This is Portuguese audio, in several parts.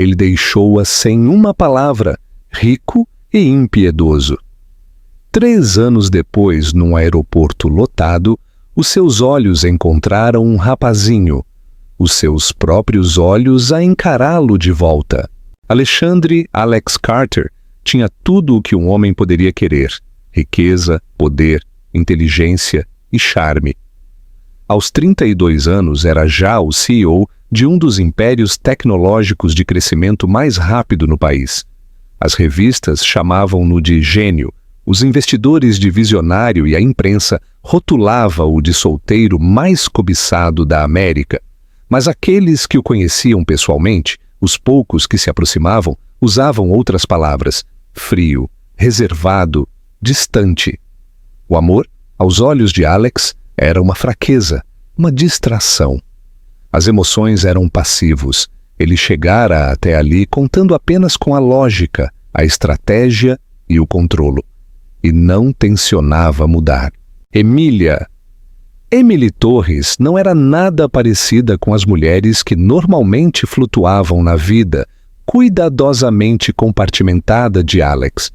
ele deixou-a sem uma palavra, rico e impiedoso. 3 anos depois, num aeroporto lotado, os seus olhos encontraram um rapazinho, os seus próprios olhos a encará-lo de volta. Alexandre Alex Carter tinha tudo o que um homem poderia querer: riqueza, poder, inteligência e charme. Aos 32 anos, era já o CEO de um dos impérios tecnológicos de crescimento mais rápido no país. As revistas chamavam-no de gênio, os investidores de visionário e a imprensa rotulava-o de solteiro mais cobiçado da América. Mas aqueles que o conheciam pessoalmente, os poucos que se aproximavam, usavam outras palavras: frio, reservado, distante. O amor, aos olhos de Alex, era uma fraqueza, uma distração. As emoções eram passivos. Ele chegara até ali contando apenas com a lógica, a estratégia e o controlo. E não tencionava mudar. Emily Torres não era nada parecida com as mulheres que normalmente flutuavam na vida, cuidadosamente compartimentada de Alex.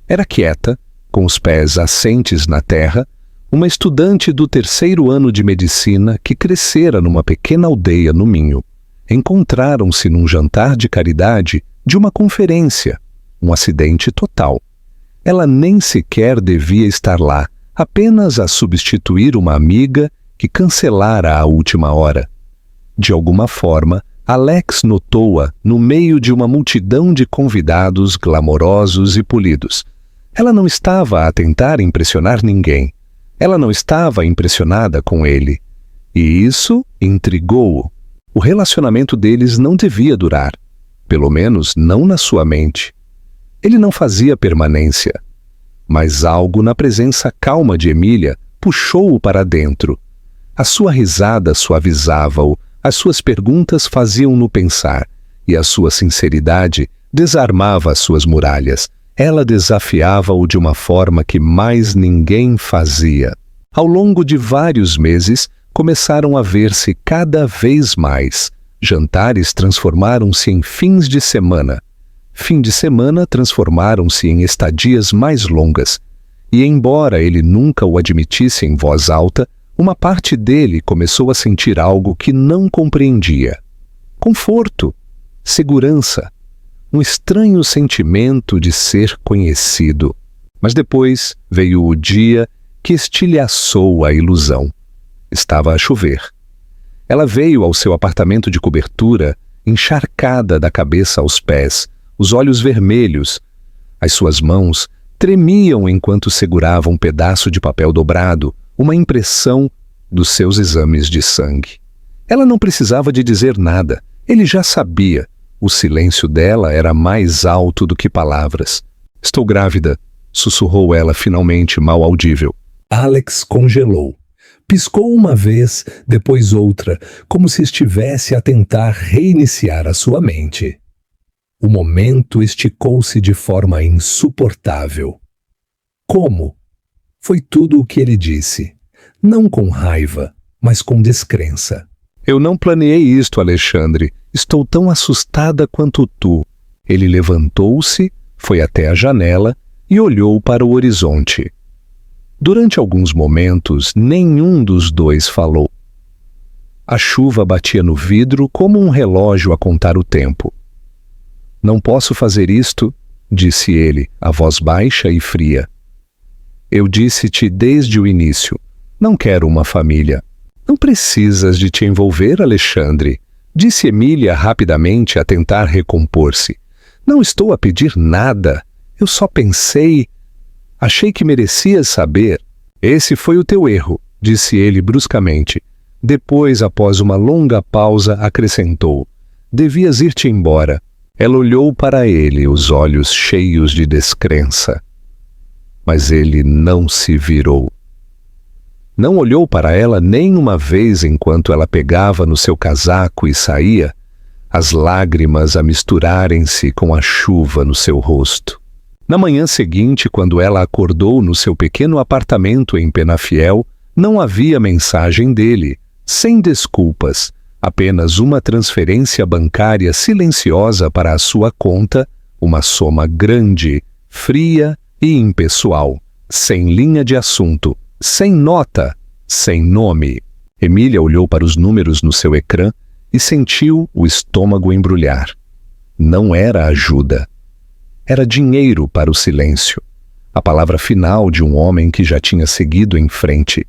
Era quieta, com os pés assentes na terra, uma estudante do 3º ano de medicina que crescera numa pequena aldeia no Minho. Encontraram-se num jantar de caridade de uma conferência, um acidente total. Ela nem sequer devia estar lá, apenas a substituir uma amiga que cancelara à última hora. De alguma forma, Alex notou-a no meio de uma multidão de convidados glamourosos e polidos. Ela não estava a tentar impressionar ninguém. Ela não estava impressionada com ele. E isso intrigou-o. O relacionamento deles não devia durar. Pelo menos não na sua mente. Ele não fazia permanência. Mas algo na presença calma de Emília puxou-o para dentro. A sua risada suavizava-o, as suas perguntas faziam-no pensar, e a sua sinceridade desarmava as suas muralhas. Ela desafiava-o de uma forma que mais ninguém fazia. Ao longo de vários meses, começaram a ver-se cada vez mais. Jantares transformaram-se em fins de semana. Fim de semana transformaram-se em estadias mais longas. E embora ele nunca o admitisse em voz alta, uma parte dele começou a sentir algo que não compreendia. Conforto, segurança, um estranho sentimento de ser conhecido. Mas depois veio o dia que estilhaçou a ilusão. Estava a chover. Ela veio ao seu apartamento de cobertura, encharcada da cabeça aos pés, os olhos vermelhos. As suas mãos tremiam enquanto segurava um pedaço de papel dobrado, uma impressão dos seus exames de sangue. Ela não precisava de dizer nada. Ele já sabia. O silêncio dela era mais alto do que palavras. "Estou grávida", sussurrou ela finalmente, mal audível. Alex congelou. Piscou uma vez, depois outra, como se estivesse a tentar reiniciar a sua mente. O momento esticou-se de forma insuportável. Como? Foi tudo o que ele disse. Não com raiva, mas com descrença. "Eu não planeei isto, Alexandre. Estou tão assustada quanto tu." Ele levantou-se, foi até a janela e olhou para o horizonte. Durante alguns momentos, nenhum dos dois falou. A chuva batia no vidro como um relógio a contar o tempo. "Não posso fazer isto", disse ele, a voz baixa e fria. "Eu disse-te desde o início, não quero uma família." "Não precisas de te envolver, Alexandre", disse Emília rapidamente a tentar recompor-se. "Não estou a pedir nada. Eu só pensei... Achei que merecias saber." "Esse foi o teu erro", disse ele bruscamente. Depois, após uma longa pausa, acrescentou: "Devias ir-te embora." Ela olhou para ele, os olhos cheios de descrença. Mas ele não se virou. Não olhou para ela nem uma vez enquanto ela pegava no seu casaco e saía, as lágrimas a misturarem-se com a chuva no seu rosto. Na manhã seguinte, quando ela acordou no seu pequeno apartamento em Penafiel, não havia mensagem dele, sem desculpas, Apenas uma transferência bancária silenciosa para a sua conta, uma soma grande, fria e impessoal, sem linha de assunto, sem nota, sem nome. Emília olhou para os números no seu ecrã e sentiu o estômago embrulhar. Não era ajuda. Era dinheiro para o silêncio. A palavra final de um homem que já tinha seguido em frente.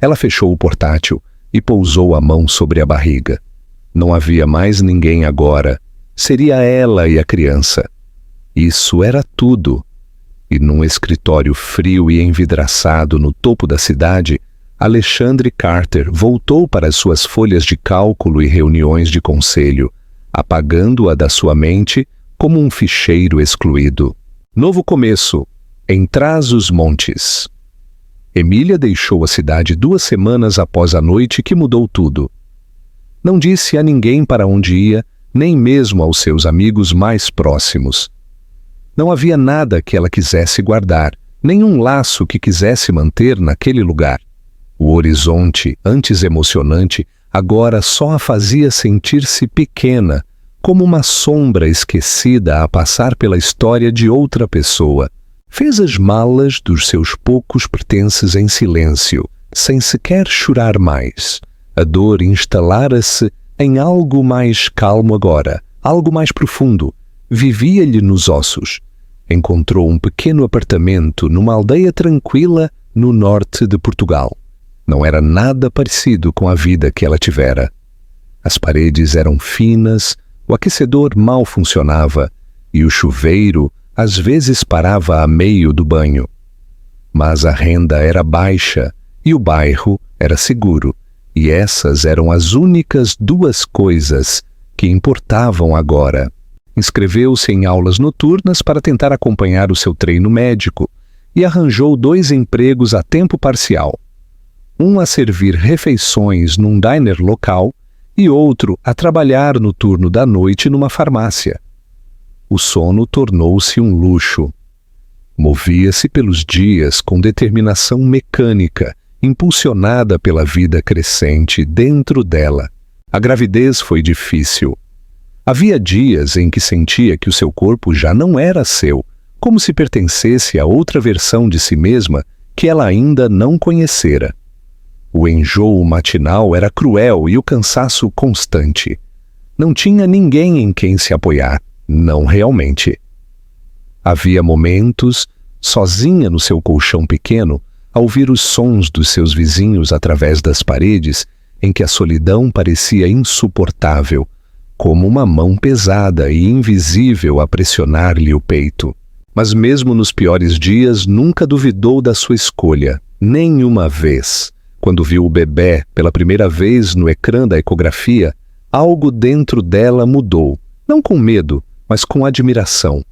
Ela fechou o portátil e pousou a mão sobre a barriga. Não havia mais ninguém agora. Seria ela e a criança. Isso era tudo. E num escritório frio e envidraçado no topo da cidade, Alexandre Carter voltou para as suas folhas de cálculo e reuniões de conselho, apagando-a da sua mente como um ficheiro excluído. Novo começo, em Trás-os-Montes. Emília deixou a cidade 2 semanas após a noite que mudou tudo. Não disse a ninguém para onde ia, nem mesmo aos seus amigos mais próximos. Não havia nada que ela quisesse guardar, nenhum laço que quisesse manter naquele lugar. O horizonte, antes emocionante, agora só a fazia sentir-se pequena, como uma sombra esquecida a passar pela história de outra pessoa. Fez as malas dos seus poucos pertences em silêncio, sem sequer chorar mais. A dor instalara-se em algo mais calmo agora, algo mais profundo. Vivia-lhe nos ossos. Encontrou um pequeno apartamento numa aldeia tranquila no norte de Portugal. Não era nada parecido com a vida que ela tivera. As paredes eram finas, o aquecedor mal funcionava e o chuveiro às vezes parava a meio do banho. Mas a renda era baixa e o bairro era seguro, e essas eram as únicas 2 coisas que importavam agora. Inscreveu-se em aulas noturnas para tentar acompanhar o seu treino médico e arranjou 2 empregos a tempo parcial. Um a servir refeições num diner local e outro a trabalhar no turno da noite numa farmácia. O sono tornou-se um luxo. Movia-se pelos dias com determinação mecânica, impulsionada pela vida crescente dentro dela. A gravidez foi difícil. Havia dias em que sentia que o seu corpo já não era seu, como se pertencesse a outra versão de si mesma que ela ainda não conhecera. O enjoo matinal era cruel e o cansaço constante. Não tinha ninguém em quem se apoiar, não realmente. Havia momentos, sozinha no seu colchão pequeno, a ouvir os sons dos seus vizinhos através das paredes, em que a solidão parecia insuportável, como uma mão pesada e invisível a pressionar-lhe o peito. Mas mesmo nos piores dias nunca duvidou da sua escolha, nenhuma vez. Quando viu o bebê pela primeira vez no ecrã da ecografia, algo dentro dela mudou, não com medo, mas com admiração.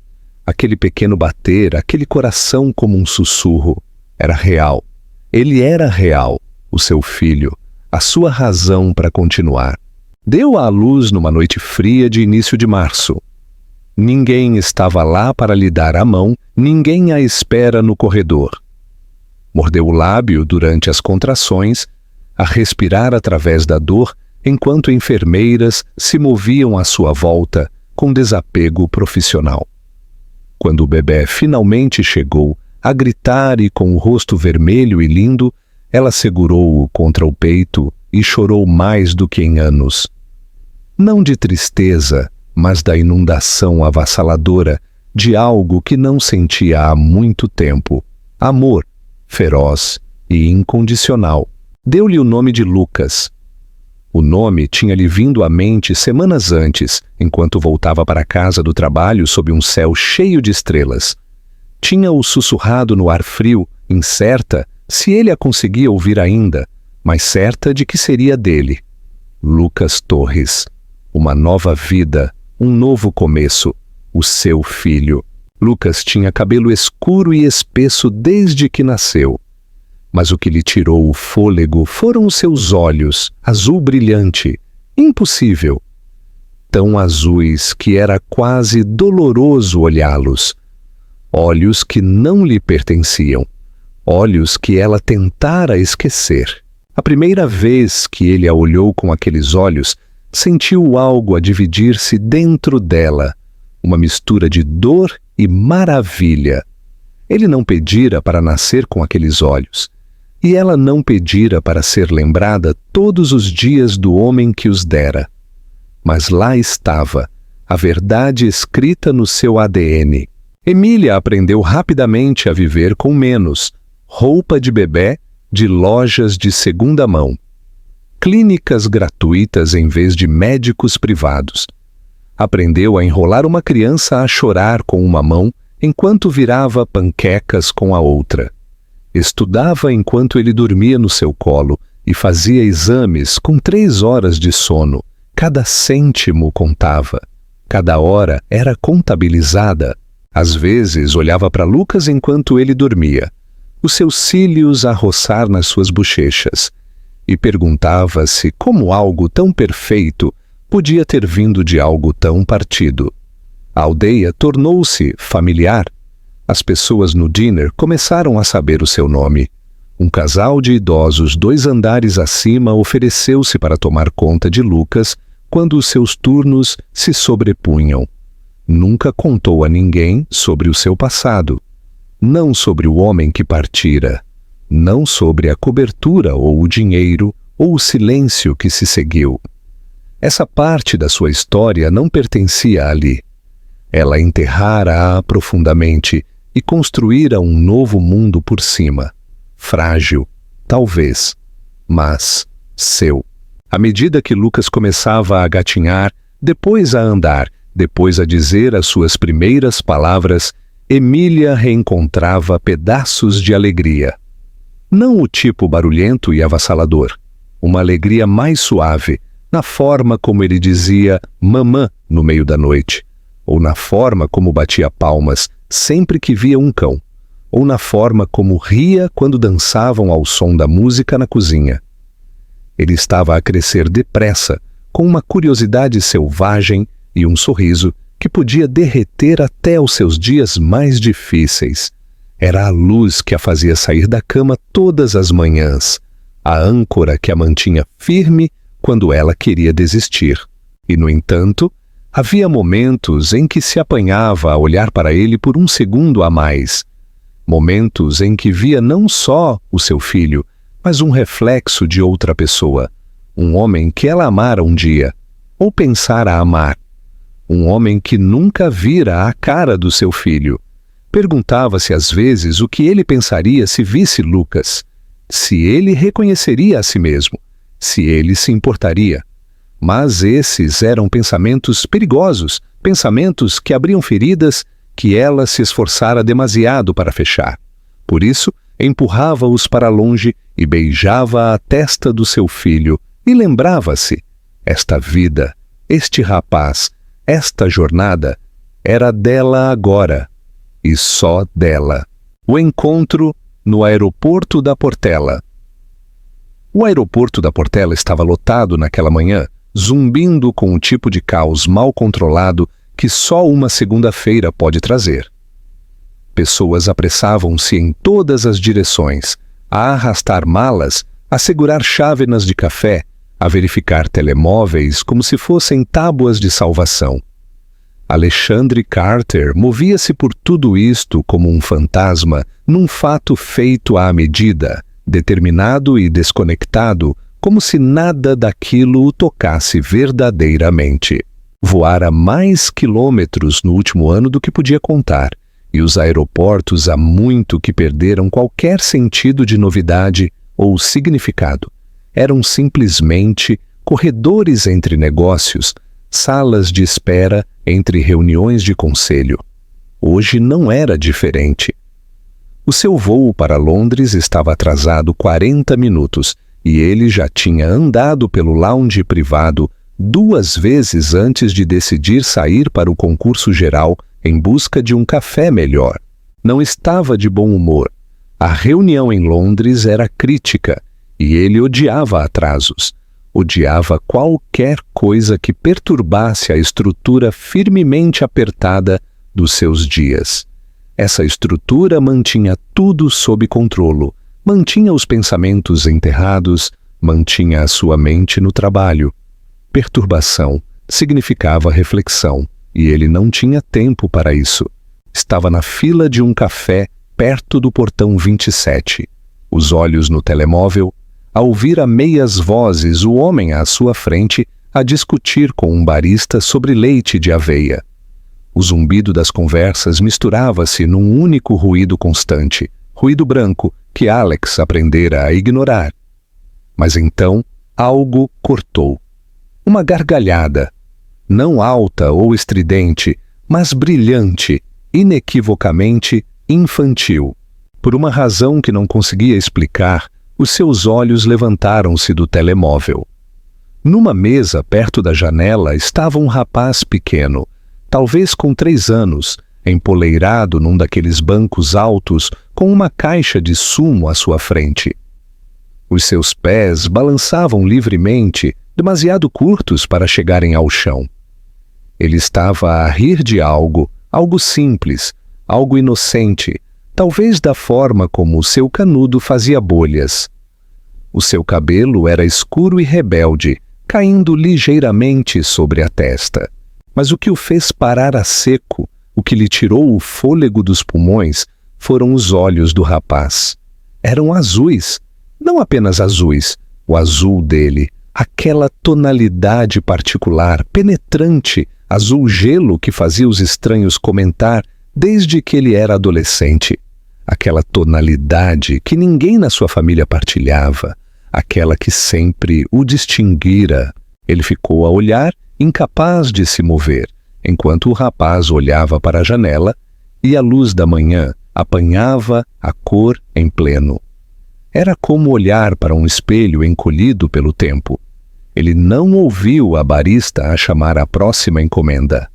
Aquele pequeno bater, aquele coração como um sussurro, era real. Ele era real, o seu filho, a sua razão para continuar. Deu à luz numa noite fria de início de março. Ninguém estava lá para lhe dar a mão, ninguém à espera no corredor. Mordeu o lábio durante as contrações, a respirar através da dor, enquanto enfermeiras se moviam à sua volta com desapego profissional. Quando o bebê finalmente chegou, a gritar e com o rosto vermelho e lindo, ela segurou-o contra o peito e chorou mais do que em anos. Não de tristeza, mas da inundação avassaladora de algo que não sentia há muito tempo. Amor, feroz e incondicional. Deu-lhe o nome de Lucas. O nome tinha-lhe vindo à mente semanas antes, enquanto voltava para casa do trabalho sob um céu cheio de estrelas. Tinha-o sussurrado no ar frio, incerta se ele a conseguia ouvir ainda, mas certa de que seria dele. Lucas Torres. Uma nova vida, um novo começo, o seu filho. Lucas tinha cabelo escuro e espesso desde que nasceu. Mas o que lhe tirou o fôlego foram os seus olhos, azul brilhante, impossível. Tão azuis que era quase doloroso olhá-los. Olhos que não lhe pertenciam, olhos que ela tentara esquecer. A primeira vez que ele a olhou com aqueles olhos, sentiu algo a dividir-se dentro dela, uma mistura de dor e maravilha. Ele não pedira para nascer com aqueles olhos, e ela não pedira para ser lembrada todos os dias do homem que os dera. Mas lá estava, a verdade escrita no seu ADN. Emília aprendeu rapidamente a viver com menos, roupa de bebê, de lojas de segunda mão, clínicas gratuitas em vez de médicos privados. Aprendeu a enrolar uma criança a chorar com uma mão enquanto virava panquecas com a outra. Estudava enquanto ele dormia no seu colo e fazia exames com 3 horas de sono. Cada cêntimo contava. Cada hora era contabilizada. Às vezes olhava para Lucas enquanto ele dormia, os seus cílios a roçar nas suas bochechas, e perguntava-se como algo tão perfeito podia ter vindo de algo tão partido. A aldeia tornou-se familiar. As pessoas no diner começaram a saber o seu nome. Um casal de idosos 2 andares acima ofereceu-se para tomar conta de Lucas quando os seus turnos se sobrepunham. Nunca contou a ninguém sobre o seu passado. Não sobre o homem que partira. Não sobre a cobertura ou o dinheiro ou o silêncio que se seguiu. Essa parte da sua história não pertencia ali. Ela enterrara-a profundamente e construíra um novo mundo por cima. Frágil, talvez, mas seu. À medida que Lucas começava a gatinhar, depois a andar, depois a dizer as suas primeiras palavras, Emília reencontrava pedaços de alegria. Não o tipo barulhento e avassalador. Uma alegria mais suave, na forma como ele dizia mamã no meio da noite, ou na forma como batia palmas sempre que via um cão, ou na forma como ria quando dançavam ao som da música na cozinha. Ele estava a crescer depressa, com uma curiosidade selvagem e um sorriso que podia derreter até os seus dias mais difíceis. Era a luz que a fazia sair da cama todas as manhãs, a âncora que a mantinha firme quando ela queria desistir. E, no entanto, havia momentos em que se apanhava a olhar para ele por um segundo a mais. Momentos em que via não só o seu filho, mas um reflexo de outra pessoa. Um homem que ela amara um dia, ou pensara amar. Um homem que nunca vira a cara do seu filho. Perguntava-se às vezes o que ele pensaria se visse Lucas, se ele reconheceria a si mesmo, se ele se importaria. Mas esses eram pensamentos perigosos, pensamentos que abriam feridas que ela se esforçara demasiado para fechar. Por isso, empurrava-os para longe e beijava a testa do seu filho e lembrava-se: esta vida, este rapaz, esta jornada era dela agora, e só dela. O encontro no aeroporto da Portela. O aeroporto da Portela estava lotado naquela manhã, zumbindo com um tipo de caos mal controlado que só uma segunda-feira pode trazer. Pessoas apressavam-se em todas as direções, a arrastar malas, a segurar chávenas de café, a verificar telemóveis como se fossem tábuas de salvação. Alexandre Carter movia-se por tudo isto como um fantasma, num fato feito à medida, determinado e desconectado, como se nada daquilo o tocasse verdadeiramente. Voara mais quilômetros no último ano do que podia contar, e os aeroportos há muito que perderam qualquer sentido de novidade ou significado. Eram simplesmente corredores entre negócios, salas de espera entre reuniões de conselho. Hoje não era diferente. O seu voo para Londres estava atrasado 40 minutos e ele já tinha andado pelo lounge privado 2 vezes antes de decidir sair para o concurso geral em busca de um café melhor. Não estava de bom humor. A reunião em Londres era crítica e ele odiava atrasos. Odiava qualquer coisa que perturbasse a estrutura firmemente apertada dos seus dias. Essa estrutura mantinha tudo sob controlo, mantinha os pensamentos enterrados, Mantinha a sua mente no trabalho. Perturbação significava reflexão, e ele não tinha tempo para isso. Estava na fila de um café perto do portão 27, os olhos no telemóvel, a ouvir a meias vozes o homem à sua frente a discutir com um barista sobre leite de aveia. O zumbido das conversas misturava-se num único ruído constante, ruído branco que Alex aprendera a ignorar. Mas então algo cortou. Uma gargalhada, não alta ou estridente, mas brilhante, inequivocamente infantil. Por uma razão que não conseguia explicar, os seus olhos levantaram-se do telemóvel. Numa mesa perto da janela estava um rapaz pequeno, talvez com 3 anos, empoleirado num daqueles bancos altos com uma caixa de sumo à sua frente. Os seus pés balançavam livremente, demasiado curtos para chegarem ao chão. Ele estava a rir de algo simples, algo inocente, talvez da forma como o seu canudo fazia bolhas. O seu cabelo era escuro e rebelde, caindo ligeiramente sobre a testa. Mas o que o fez parar a seco, o que lhe tirou o fôlego dos pulmões, foram os olhos do rapaz. Eram azuis, não apenas azuis, o azul dele, aquela tonalidade particular, penetrante, azul gelo que fazia os estranhos comentar desde que ele era adolescente. Aquela tonalidade que ninguém na sua família partilhava, aquela que sempre o distinguira. Ele ficou a olhar, incapaz de se mover, enquanto o rapaz olhava para a janela e a luz da manhã apanhava a cor em pleno. Era como olhar para um espelho encolhido pelo tempo. Ele não ouviu a barista a chamar a próxima encomenda.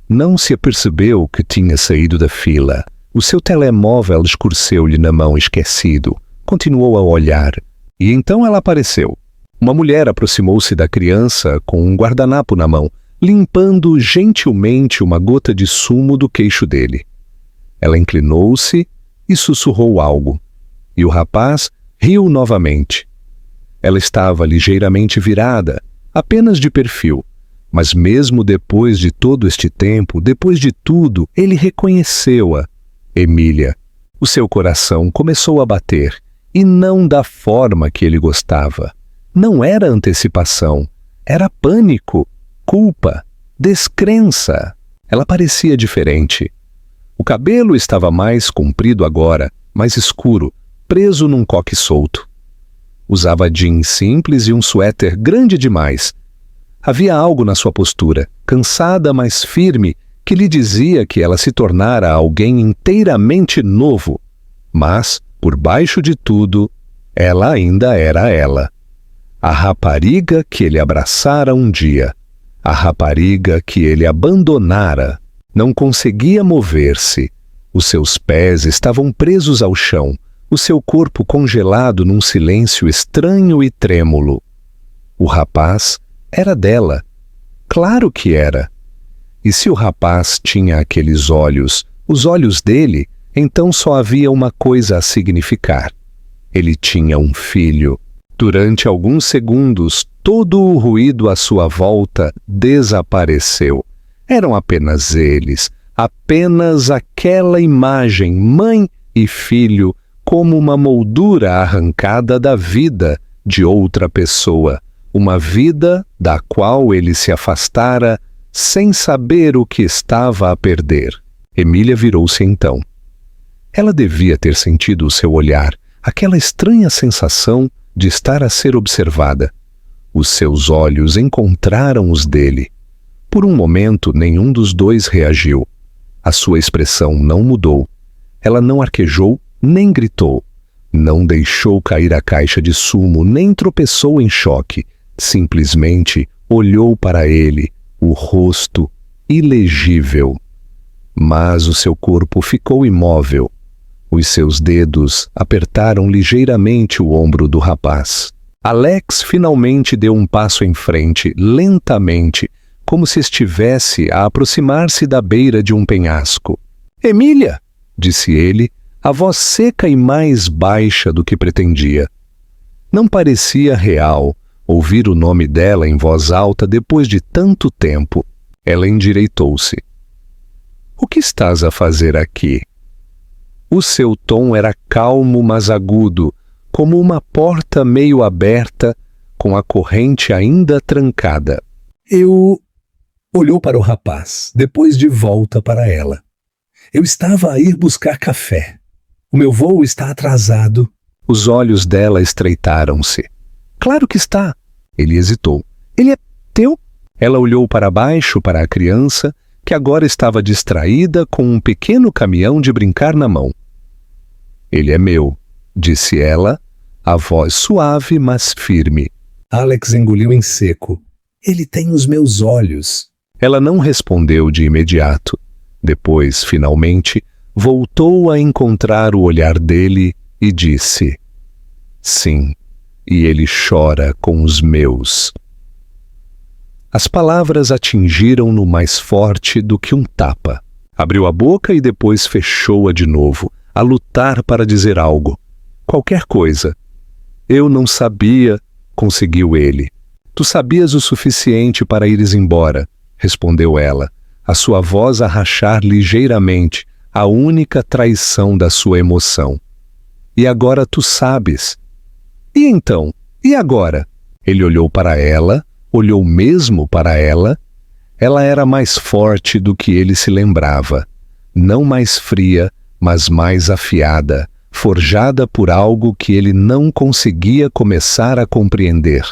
Não se apercebeu que tinha saído da fila. O seu telemóvel escureceu-lhe na mão esquecido. Continuou a olhar. E então ela apareceu. Uma mulher aproximou-se da criança com um guardanapo na mão, limpando gentilmente uma gota de sumo do queixo dele. Ela inclinou-se e sussurrou algo. E o rapaz riu novamente. Ela estava ligeiramente virada, apenas de perfil. Mas mesmo depois de todo este tempo, depois de tudo, ele reconheceu-a. Emília. O seu coração começou a bater, e não da forma que ele gostava. Não era antecipação, era pânico, culpa, descrença. Ela parecia diferente. O cabelo estava mais comprido agora, mais escuro, preso num coque solto. Usava jeans simples e um suéter grande demais. Havia algo na sua postura, cansada, mas firme, que lhe dizia que ela se tornara alguém inteiramente novo. Mas, por baixo de tudo, ela ainda era ela. A rapariga que ele abraçara um dia. A rapariga que ele abandonara. Não conseguia mover-se. Os seus pés estavam presos ao chão, o seu corpo congelado num silêncio estranho e trêmulo. O rapaz era dela. Claro que era. E se o rapaz tinha aqueles olhos, os olhos dele, então só havia uma coisa a significar. Ele tinha um filho. Durante alguns segundos, todo o ruído à sua volta desapareceu. Eram apenas eles, apenas aquela imagem, mãe e filho, como uma moldura arrancada da vida de outra pessoa, uma vida da qual ele se afastara sem saber o que estava a perder. Emília virou-se então. Ela devia ter sentido o seu olhar, aquela estranha sensação de estar a ser observada. Os seus olhos encontraram os dele. Por um momento, nenhum dos dois reagiu. A sua expressão não mudou. Ela não arquejou, nem gritou. Não deixou cair a caixa de sumo, nem tropeçou em choque. Simplesmente olhou para ele, o rosto ilegível. Mas o seu corpo ficou imóvel. Os seus dedos apertaram ligeiramente o ombro do rapaz. Alex finalmente deu um passo em frente, lentamente, como se estivesse a aproximar-se da beira de um penhasco. «Emília!» disse ele, a voz seca e mais baixa do que pretendia. Não parecia real ouvir o nome dela em voz alta depois de tanto tempo. Ela endireitou-se. O que estás a fazer aqui? O seu tom era calmo, mas agudo, como uma porta meio aberta, com a corrente ainda trancada. Olhou para o rapaz, depois de volta para ela. Eu estava a ir buscar café. O meu voo está atrasado. Os olhos dela estreitaram-se. Claro que está. Ele hesitou. Ele é teu? Ela olhou para baixo para a criança, que agora estava distraída com um pequeno caminhão de brincar na mão. Ele é meu, disse ela, a voz suave, mas firme. Alex engoliu em seco. Ele tem os meus olhos. Ela não respondeu de imediato. Depois, finalmente, voltou a encontrar o olhar dele e disse: sim, e ele chora com os meus. As palavras atingiram-no mais forte do que um tapa. Abriu a boca e depois fechou-a de novo, a lutar para dizer algo. Qualquer coisa. Eu não sabia, conseguiu ele. Tu sabias o suficiente para ires embora, respondeu ela, a sua voz a rachar ligeiramente, a única traição da sua emoção. E agora tu sabes. E então? E agora? Ele olhou para ela, olhou mesmo para ela. Ela era mais forte do que ele se lembrava. Não mais fria, mas mais afiada, forjada por algo que ele não conseguia começar a compreender.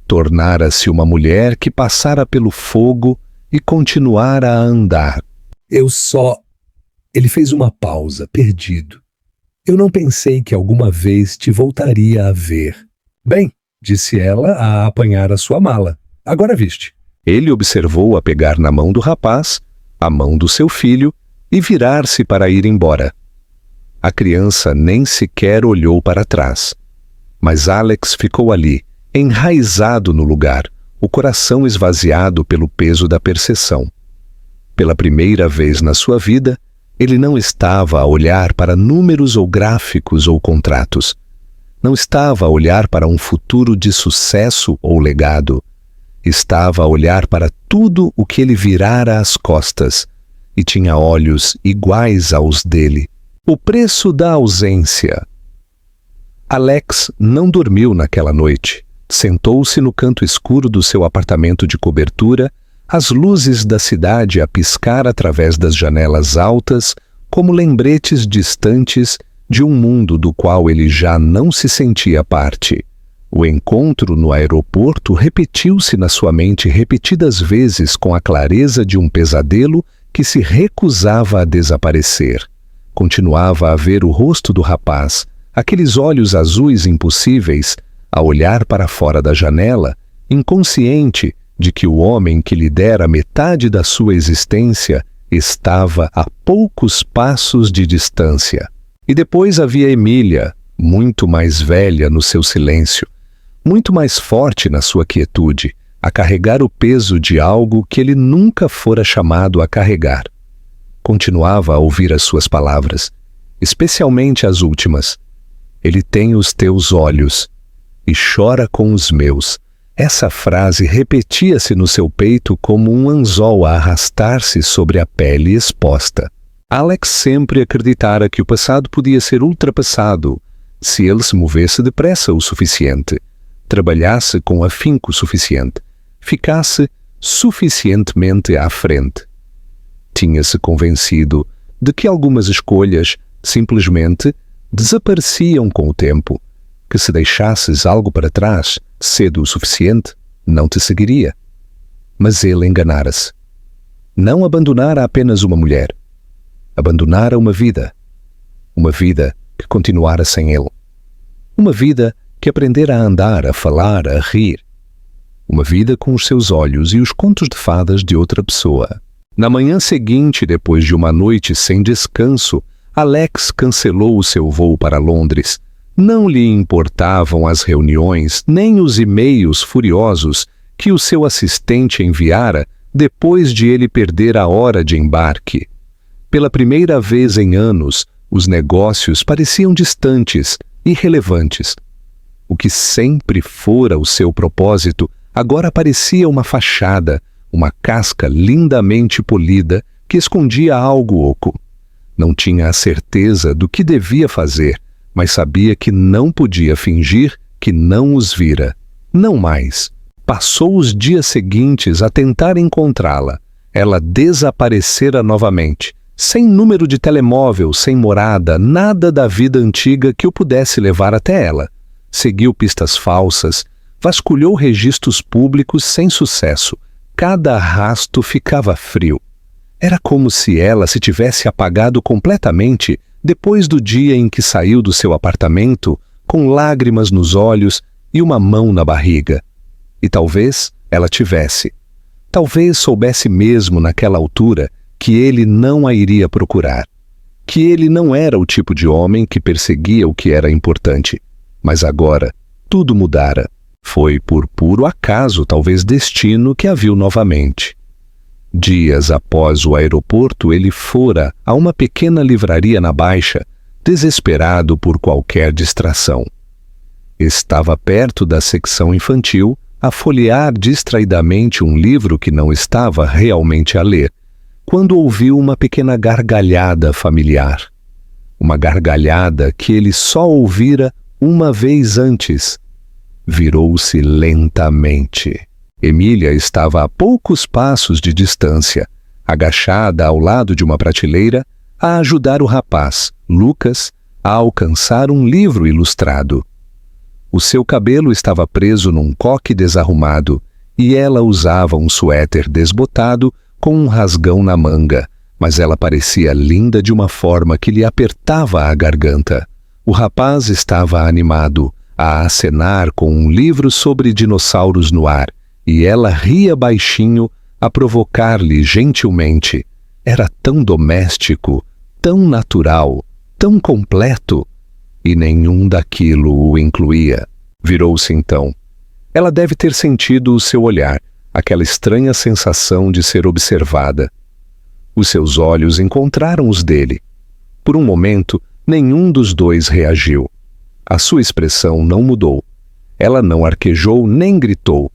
Tornara-se uma mulher que passara pelo fogo e continuara a andar. Ele fez uma pausa, perdido. Eu não pensei que alguma vez te voltaria a ver. Bem, disse ela a apanhar a sua mala. Agora viste. Ele observou-a pegar na mão do rapaz, a mão do seu filho, e virar-se para ir embora. A criança nem sequer olhou para trás. Mas Alex ficou ali, enraizado no lugar, o coração esvaziado pelo peso da perseção. Pela primeira vez na sua vida, ele não estava a olhar para números ou gráficos ou contratos. Não estava a olhar para um futuro de sucesso ou legado. Estava a olhar para tudo o que ele virara as costas, e tinha olhos iguais aos dele. O preço da ausência. Alex não dormiu naquela noite. Sentou-se no canto escuro do seu apartamento de cobertura, as luzes da cidade a piscar através das janelas altas, como lembretes distantes de um mundo do qual ele já não se sentia parte. O encontro no aeroporto repetiu-se na sua mente repetidas vezes com a clareza de um pesadelo que se recusava a desaparecer. Continuava a ver o rosto do rapaz, aqueles olhos azuis impossíveis, a olhar para fora da janela, inconsciente de que o homem que lhe dera metade da sua existência estava a poucos passos de distância. E depois havia Emília, muito mais velha no seu silêncio, muito mais forte na sua quietude, a carregar o peso de algo que ele nunca fora chamado a carregar. Continuava a ouvir as suas palavras, especialmente as últimas. Ele tem os teus olhos e chora com os meus. Essa frase repetia-se no seu peito como um anzol a arrastar-se sobre a pele exposta. Alex sempre acreditara que o passado podia ser ultrapassado se ele se movesse depressa o suficiente, trabalhasse com afinco suficiente, ficasse suficientemente à frente. Tinha-se convencido de que algumas escolhas simplesmente desapareciam com o tempo, que se deixasses algo para trás cedo o suficiente, não te seguiria. Mas ele enganara-se. Não abandonara apenas uma mulher. Abandonara uma vida que continuara sem ele. Uma vida que aprendera a andar, a falar, a rir. Uma vida com os seus olhos e os contos de fadas de outra pessoa. Na manhã seguinte, depois de uma noite sem descanso, Alex cancelou o seu voo para Londres. Não lhe importavam as reuniões, nem os e-mails furiosos que o seu assistente enviara depois de ele perder a hora de embarque. Pela primeira vez em anos, os negócios pareciam distantes, irrelevantes. O que sempre fora o seu propósito, agora parecia uma fachada, uma casca lindamente polida que escondia algo oco. Não tinha a certeza do que devia fazer, mas sabia que não podia fingir que não os vira. Não mais. Passou os dias seguintes a tentar encontrá-la. Ela desaparecera novamente, sem número de telemóvel, sem morada, nada da vida antiga que o pudesse levar até ela. Seguiu pistas falsas, vasculhou registros públicos sem sucesso. Cada rastro ficava frio. Era como se ela se tivesse apagado completamente depois do dia em que saiu do seu apartamento, com lágrimas nos olhos e uma mão na barriga. E talvez ela tivesse. Talvez soubesse mesmo naquela altura que ele não a iria procurar. Que ele não era o tipo de homem que perseguia o que era importante. Mas agora, tudo mudara. Foi por puro acaso, talvez destino, que a viu novamente. Dias após o aeroporto, ele fora a uma pequena livraria na Baixa, desesperado por qualquer distração. Estava perto da secção infantil, a folhear distraidamente um livro que não estava realmente a ler, quando ouviu uma pequena gargalhada familiar. Uma gargalhada que ele só ouvira uma vez antes. Virou-se lentamente. Emília estava a poucos passos de distância, agachada ao lado de uma prateleira, a ajudar o rapaz, Lucas, a alcançar um livro ilustrado. O seu cabelo estava preso num coque desarrumado e ela usava um suéter desbotado com um rasgão na manga, mas ela parecia linda de uma forma que lhe apertava a garganta. O rapaz estava animado, a acenar com um livro sobre dinossauros no ar, e ela ria baixinho a provocar-lhe gentilmente. Era tão doméstico, tão natural, tão completo, e nenhum daquilo o incluía. Virou-se então. Ela deve ter sentido o seu olhar, aquela estranha sensação de ser observada. Os seus olhos encontraram os dele. Por um momento, nenhum dos dois reagiu. A sua expressão não mudou. Ela não arquejou nem gritou.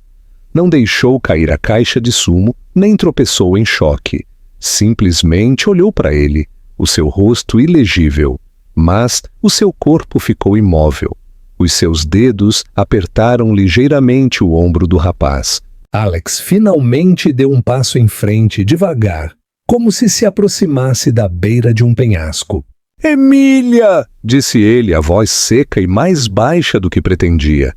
Não deixou cair a caixa de sumo, nem tropeçou em choque. Simplesmente olhou para ele, o seu rosto ilegível. Mas o seu corpo ficou imóvel. Os seus dedos apertaram ligeiramente o ombro do rapaz. Alex finalmente deu um passo em frente, devagar, como se aproximasse da beira de um penhasco. «Emília!» disse ele, a voz seca e mais baixa do que pretendia.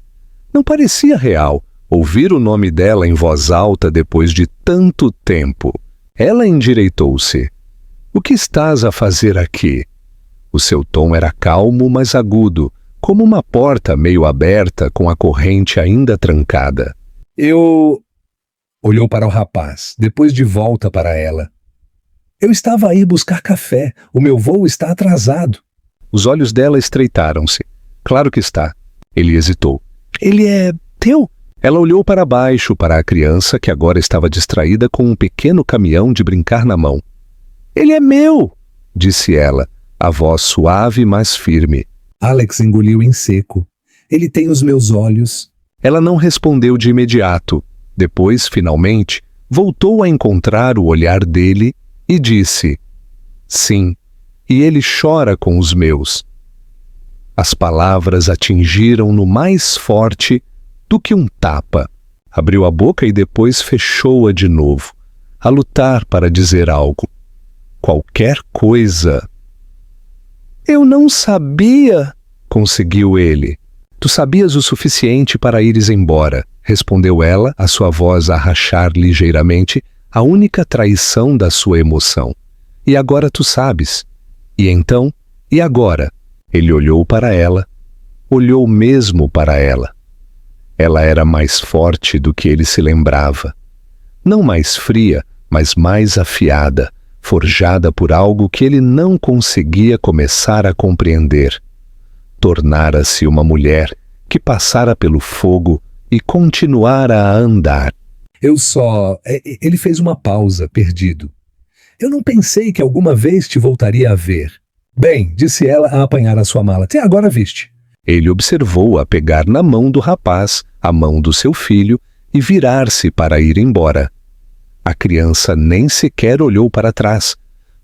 Não parecia real ouvir o nome dela em voz alta depois de tanto tempo. Ela endireitou-se. «O que estás a fazer aqui?» O seu tom era calmo, mas agudo, como uma porta meio aberta com a corrente ainda trancada. «Eu...» Olhou para o rapaz, depois de volta para ela. «Eu estava a ir buscar café. O meu voo está atrasado.» Os olhos dela estreitaram-se. «Claro que está.» Ele hesitou. «Ele é teu?» Ela olhou para baixo, para a criança que agora estava distraída com um pequeno caminhão de brincar na mão. «Ele é meu!» disse ela, a voz suave, mas firme. Alex engoliu em seco. «Ele tem os meus olhos.» Ela não respondeu de imediato. Depois, finalmente, voltou a encontrar o olhar dele e disse: «Sim, e ele chora com os meus.» As palavras atingiram-no mais forte do que um tapa. Abriu a boca e depois fechou-a de novo, a lutar para dizer algo. Qualquer coisa. «Eu não sabia», conseguiu ele. «Tu sabias o suficiente para ires embora», respondeu ela, a sua voz a rachar ligeiramente, a única traição da sua emoção. «E agora tu sabes. E então? E agora?» Ele olhou para ela. Olhou mesmo para ela. Ela era mais forte do que ele se lembrava. Não mais fria, mas mais afiada, forjada por algo que ele não conseguia começar a compreender. Tornara-se uma mulher que passara pelo fogo e continuara a andar. Ele fez uma pausa, perdido. «Eu não pensei que alguma vez te voltaria a ver.» «Bem», disse ela a apanhar a sua mala. «Até agora viste.» Ele observou-a pegar na mão do rapaz a mão do seu filho e virar-se para ir embora. A criança nem sequer olhou para trás,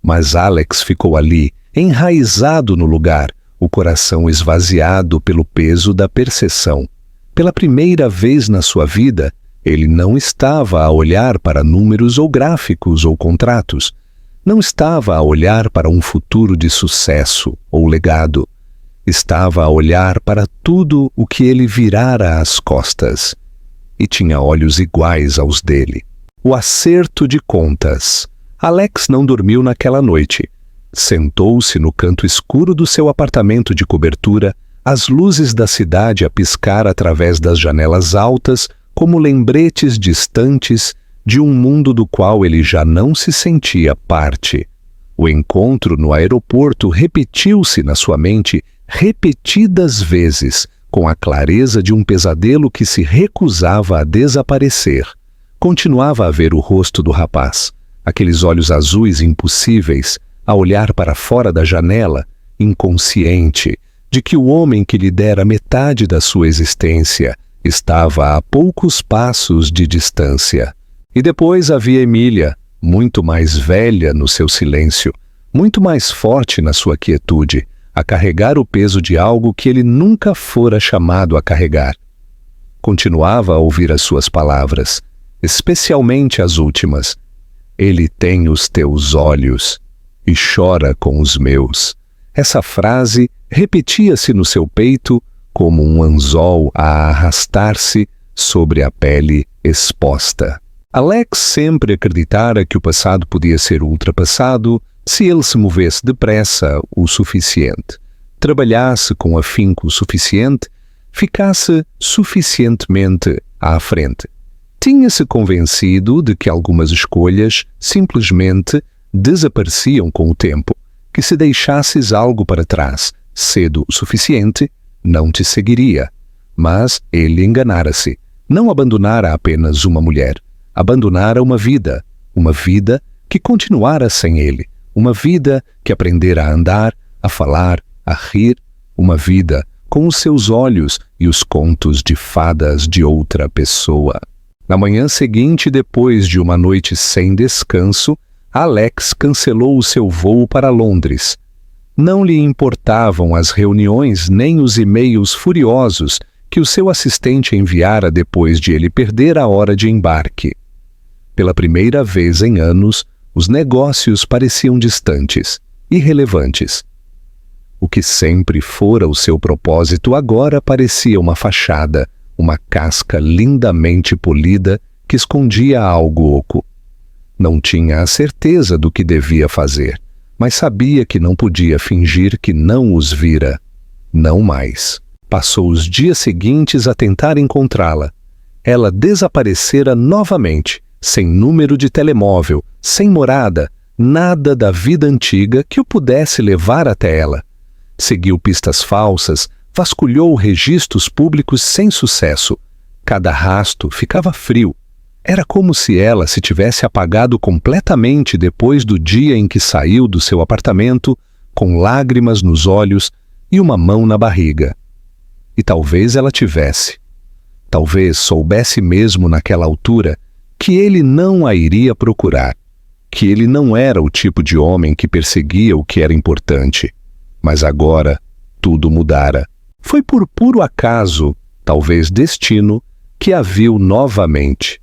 mas Alex ficou ali, enraizado no lugar, o coração esvaziado pelo peso da perseção. Pela primeira vez na sua vida, ele não estava a olhar para números ou gráficos ou contratos. Não estava a olhar para um futuro de sucesso ou legado. Estava a olhar para tudo o que ele virara às costas. E tinha olhos iguais aos dele. O acerto de contas. Alex não dormiu naquela noite. Sentou-se no canto escuro do seu apartamento de cobertura, as luzes da cidade a piscar através das janelas altas como lembretes distantes de um mundo do qual ele já não se sentia parte. O encontro no aeroporto repetiu-se na sua mente repetidas vezes, com a clareza de um pesadelo que se recusava a desaparecer. Continuava a ver o rosto do rapaz, aqueles olhos azuis impossíveis, a olhar para fora da janela, inconsciente de que o homem que lhe dera metade da sua existência estava a poucos passos de distância. E depois havia Emília, muito mais velha no seu silêncio, muito mais forte na sua quietude, a carregar o peso de algo que ele nunca fora chamado a carregar. Continuava a ouvir as suas palavras, especialmente as últimas. Ele tem os teus olhos e chora com os meus. Essa frase repetia-se no seu peito como um anzol a arrastar-se sobre a pele exposta. Alex sempre acreditara que o passado podia ser ultrapassado se ele se movesse depressa o suficiente, trabalhasse com afinco o suficiente, ficasse suficientemente à frente. Tinha-se convencido de que algumas escolhas simplesmente desapareciam com o tempo, que se deixasses algo para trás cedo o suficiente, não te seguiria. Mas ele enganara-se. Não abandonara apenas uma mulher, abandonara uma vida que continuara sem ele, uma vida que aprendera a andar, a falar, a rir, uma vida com os seus olhos e os contos de fadas de outra pessoa. Na manhã seguinte, depois de uma noite sem descanso, Alex cancelou o seu voo para Londres. Não lhe importavam as reuniões nem os e-mails furiosos que o seu assistente enviara depois de ele perder a hora de embarque. Pela primeira vez em anos, os negócios pareciam distantes, irrelevantes. O que sempre fora o seu propósito agora parecia uma fachada, uma casca lindamente polida que escondia algo oco. Não tinha a certeza do que devia fazer, mas sabia que não podia fingir que não os vira. Não mais. Passou os dias seguintes a tentar encontrá-la. Ela desaparecera novamente, sem número de telemóvel, sem morada, nada da vida antiga que o pudesse levar até ela. Seguiu pistas falsas, vasculhou registros públicos sem sucesso. Cada rastro ficava frio. Era como se ela se tivesse apagado completamente depois do dia em que saiu do seu apartamento, com lágrimas nos olhos e uma mão na barriga. E talvez ela tivesse. Talvez soubesse mesmo naquela altura que ele não a iria procurar, que ele não era o tipo de homem que perseguia o que era importante. Mas agora tudo mudara. Foi por puro acaso, talvez destino, que a viu novamente.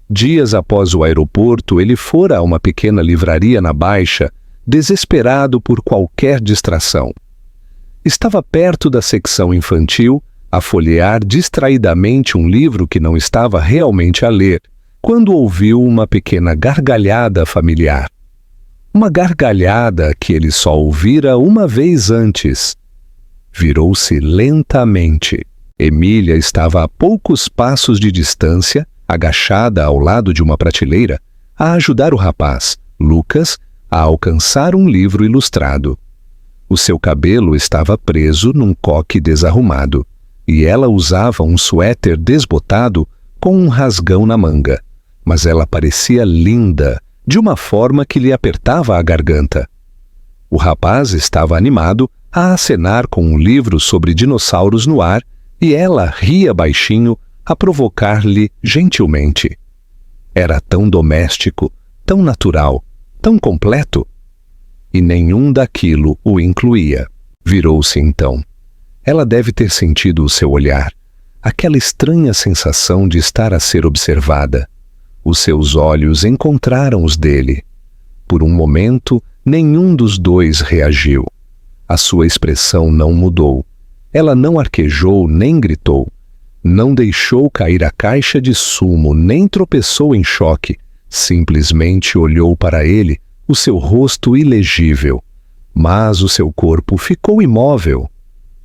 Dias após o aeroporto, ele fora a uma pequena livraria na Baixa, desesperado por qualquer distração. Estava perto da secção infantil, a folhear distraidamente um livro que não estava realmente a ler, quando ouviu uma pequena gargalhada familiar. Uma gargalhada que ele só ouvira uma vez antes. Virou-se lentamente. Emília estava a poucos passos de distância, agachada ao lado de uma prateleira, a ajudar o rapaz, Lucas, a alcançar um livro ilustrado. O seu cabelo estava preso num coque desarrumado, e ela usava um suéter desbotado com um rasgão na manga, mas ela parecia linda, de uma forma que lhe apertava a garganta. O rapaz estava animado a acenar com um livro sobre dinossauros no ar e ela ria baixinho a provocar-lhe gentilmente. Era tão doméstico, tão natural, tão completo. E nenhum daquilo o incluía. Virou-se então. Ela deve ter sentido o seu olhar, aquela estranha sensação de estar a ser observada. Os seus olhos encontraram os dele. Por um momento, nenhum dos dois reagiu. A sua expressão não mudou. Ela não arquejou nem gritou. Não deixou cair a caixa de sumo, nem tropeçou em choque. Simplesmente olhou para ele, o seu rosto ilegível. Mas o seu corpo ficou imóvel.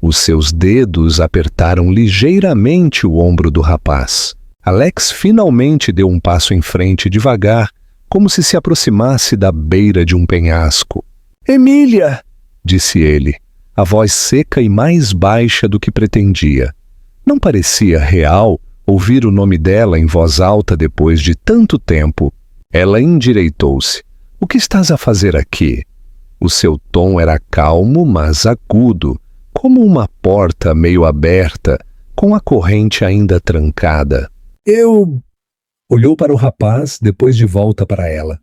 Os seus dedos apertaram ligeiramente o ombro do rapaz. Alex finalmente deu um passo em frente devagar, como se aproximasse da beira de um penhasco. «Emília!» disse ele, a voz seca e mais baixa do que pretendia. Não parecia real ouvir o nome dela em voz alta depois de tanto tempo. Ela endireitou-se. «O que estás a fazer aqui?» O seu tom era calmo, mas agudo, como uma porta meio aberta, com a corrente ainda trancada. «Eu...» Olhou para o rapaz, depois de volta para ela.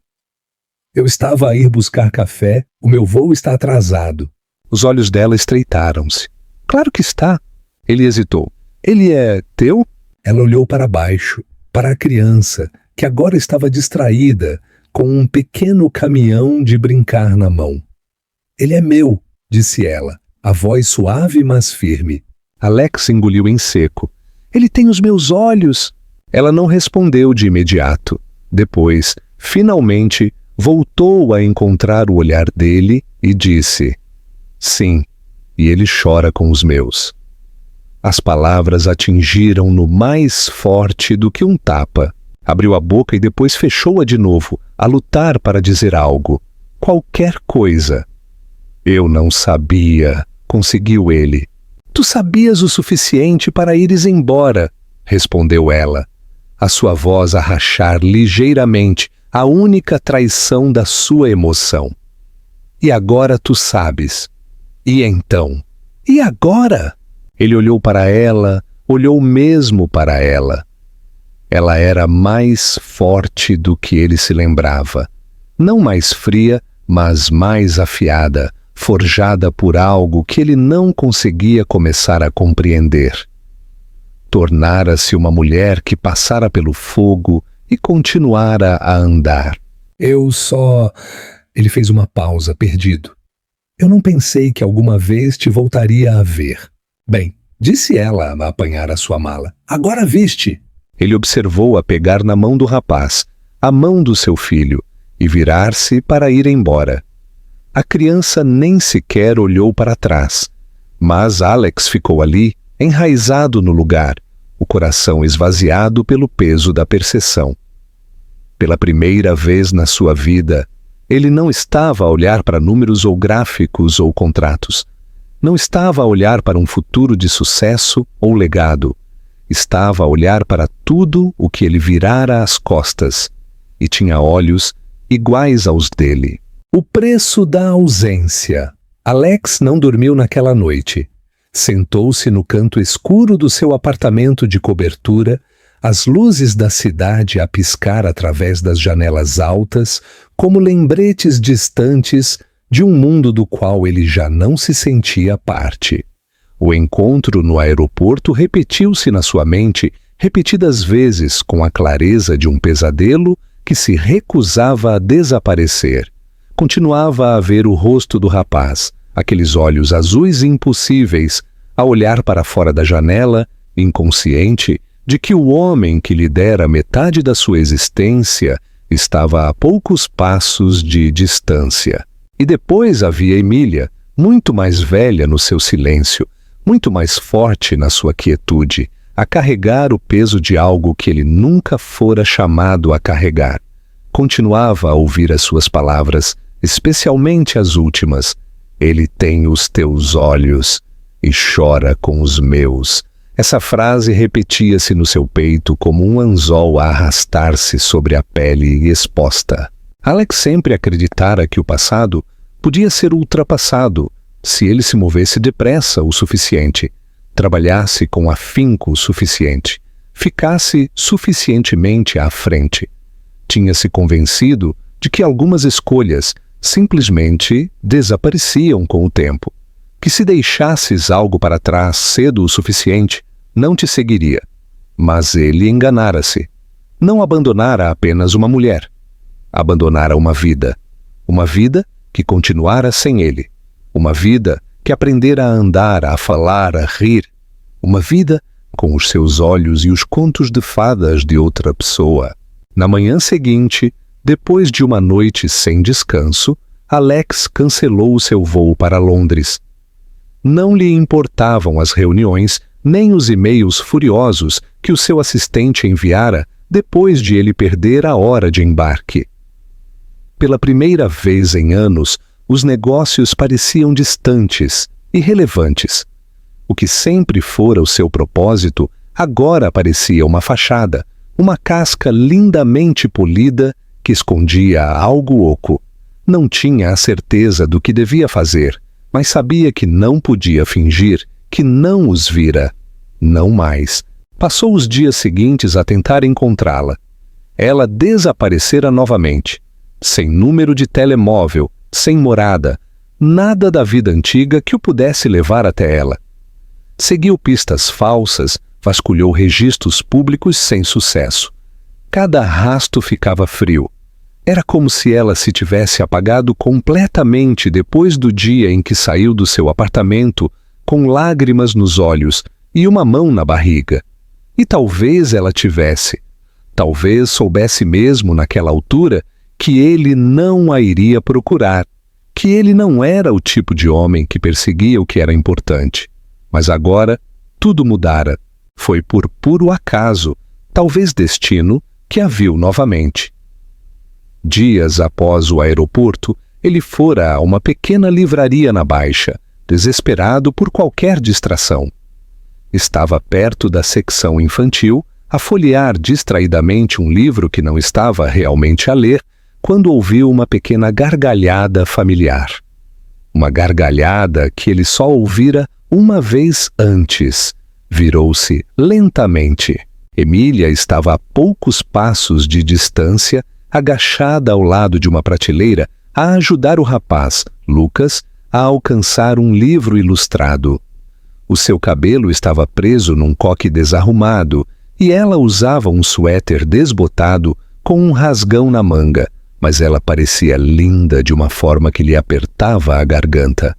«Eu estava a ir buscar café. O meu voo está atrasado.» Os olhos dela estreitaram-se. «Claro que está.» Ele hesitou. «Ele é teu?» Ela olhou para baixo, para a criança, que agora estava distraída, com um pequeno caminhão de brincar na mão. «Ele é meu», disse ela, a voz suave mas firme. Alex engoliu em seco. «Ele tem os meus olhos!» Ela não respondeu de imediato. Depois, finalmente, voltou a encontrar o olhar dele e disse: «Sim, e ele chora com os meus.» As palavras atingiram-no mais forte do que um tapa. Abriu a boca e depois fechou-a de novo, a lutar para dizer algo. Qualquer coisa. «Eu não sabia», conseguiu ele. «Tu sabias o suficiente para ires embora», respondeu ela, a sua voz a rachar ligeiramente, a única traição da sua emoção. «E agora tu sabes. E então?» «E agora?» Ele olhou para ela, olhou mesmo para ela. Ela era mais forte do que ele se lembrava. Não mais fria, mas mais afiada, forjada por algo que ele não conseguia começar a compreender. Tornara-se uma mulher que passara pelo fogo e continuara a andar. «Eu só...» Ele fez uma pausa, perdido. «Eu não pensei que alguma vez te voltaria a ver.» «Bem», disse ela a apanhar a sua mala. «Agora viste!» Ele observou-a pegar na mão do rapaz, a mão do seu filho, e virar-se para ir embora. A criança nem sequer olhou para trás, mas Alex ficou ali, enraizado no lugar, o coração esvaziado pelo peso da perseção. Pela primeira vez na sua vida, ele não estava a olhar para números ou gráficos ou contratos. Não estava a olhar para um futuro de sucesso ou legado. Estava a olhar para tudo o que ele virara as costas, e tinha olhos iguais aos dele. O preço da ausência. Alex não dormiu naquela noite. Sentou-se no canto escuro do seu apartamento de cobertura, as luzes da cidade a piscar através das janelas altas, como lembretes distantes de um mundo do qual ele já não se sentia parte. O encontro no aeroporto repetiu-se na sua mente repetidas vezes com a clareza de um pesadelo que se recusava a desaparecer. Continuava a ver o rosto do rapaz, aqueles olhos azuis e impossíveis, a olhar para fora da janela, inconsciente de que o homem que lhe dera metade da sua existência estava a poucos passos de distância. E depois havia Emília, muito mais velha no seu silêncio, muito mais forte na sua quietude, a carregar o peso de algo que ele nunca fora chamado a carregar. Continuava a ouvir as suas palavras, especialmente as últimas. «Ele tem os teus olhos e chora com os meus.» Essa frase repetia-se no seu peito como um anzol a arrastar-se sobre a pele exposta. Alex sempre acreditara que o passado Podia ser ultrapassado se ele se movesse depressa o suficiente, trabalhasse com afinco o suficiente, ficasse suficientemente à frente. Tinha-se convencido de que algumas escolhas simplesmente desapareciam com o tempo, que se deixasses algo para trás cedo o suficiente, não te seguiria. Mas ele enganara-se. Não abandonara apenas uma mulher. Abandonara uma vida que continuara sem ele. Uma vida que aprendera a andar, a falar, a rir. Uma vida com os seus olhos e os contos de fadas de outra pessoa. Na manhã seguinte, depois de uma noite sem descanso, Alex cancelou o seu voo para Londres. Não lhe importavam as reuniões, nem os e-mails furiosos que o seu assistente enviara depois de ele perder a hora de embarque. Pela primeira vez em anos, os negócios pareciam distantes, irrelevantes. O que sempre fora o seu propósito, agora parecia uma fachada, uma casca lindamente polida que escondia algo oco. Não tinha a certeza do que devia fazer, mas sabia que não podia fingir que não os vira. Não mais. Passou os dias seguintes a tentar encontrá-la. Ela desaparecera novamente. Sem número de telemóvel, sem morada, nada da vida antiga que o pudesse levar até ela. Seguiu pistas falsas, vasculhou registros públicos sem sucesso. Cada rastro ficava frio. Era como se ela se tivesse apagado completamente depois do dia em que saiu do seu apartamento, com lágrimas nos olhos e uma mão na barriga. E talvez ela tivesse. Talvez soubesse mesmo naquela altura que ele não a iria procurar, que ele não era o tipo de homem que perseguia o que era importante. Mas agora tudo mudara. Foi por puro acaso, talvez destino, que a viu novamente. Dias após o aeroporto, ele fora a uma pequena livraria na Baixa, desesperado por qualquer distração. Estava perto da secção infantil, a folhear distraidamente um livro que não estava realmente a ler, quando ouviu uma pequena gargalhada familiar. Uma gargalhada que ele só ouvira uma vez antes. Virou-se lentamente. Emília estava a poucos passos de distância, agachada ao lado de uma prateleira, a ajudar o rapaz, Lucas, a alcançar um livro ilustrado. O seu cabelo estava preso num coque desarrumado e ela usava um suéter desbotado com um rasgão na manga, mas ela parecia linda de uma forma que lhe apertava a garganta.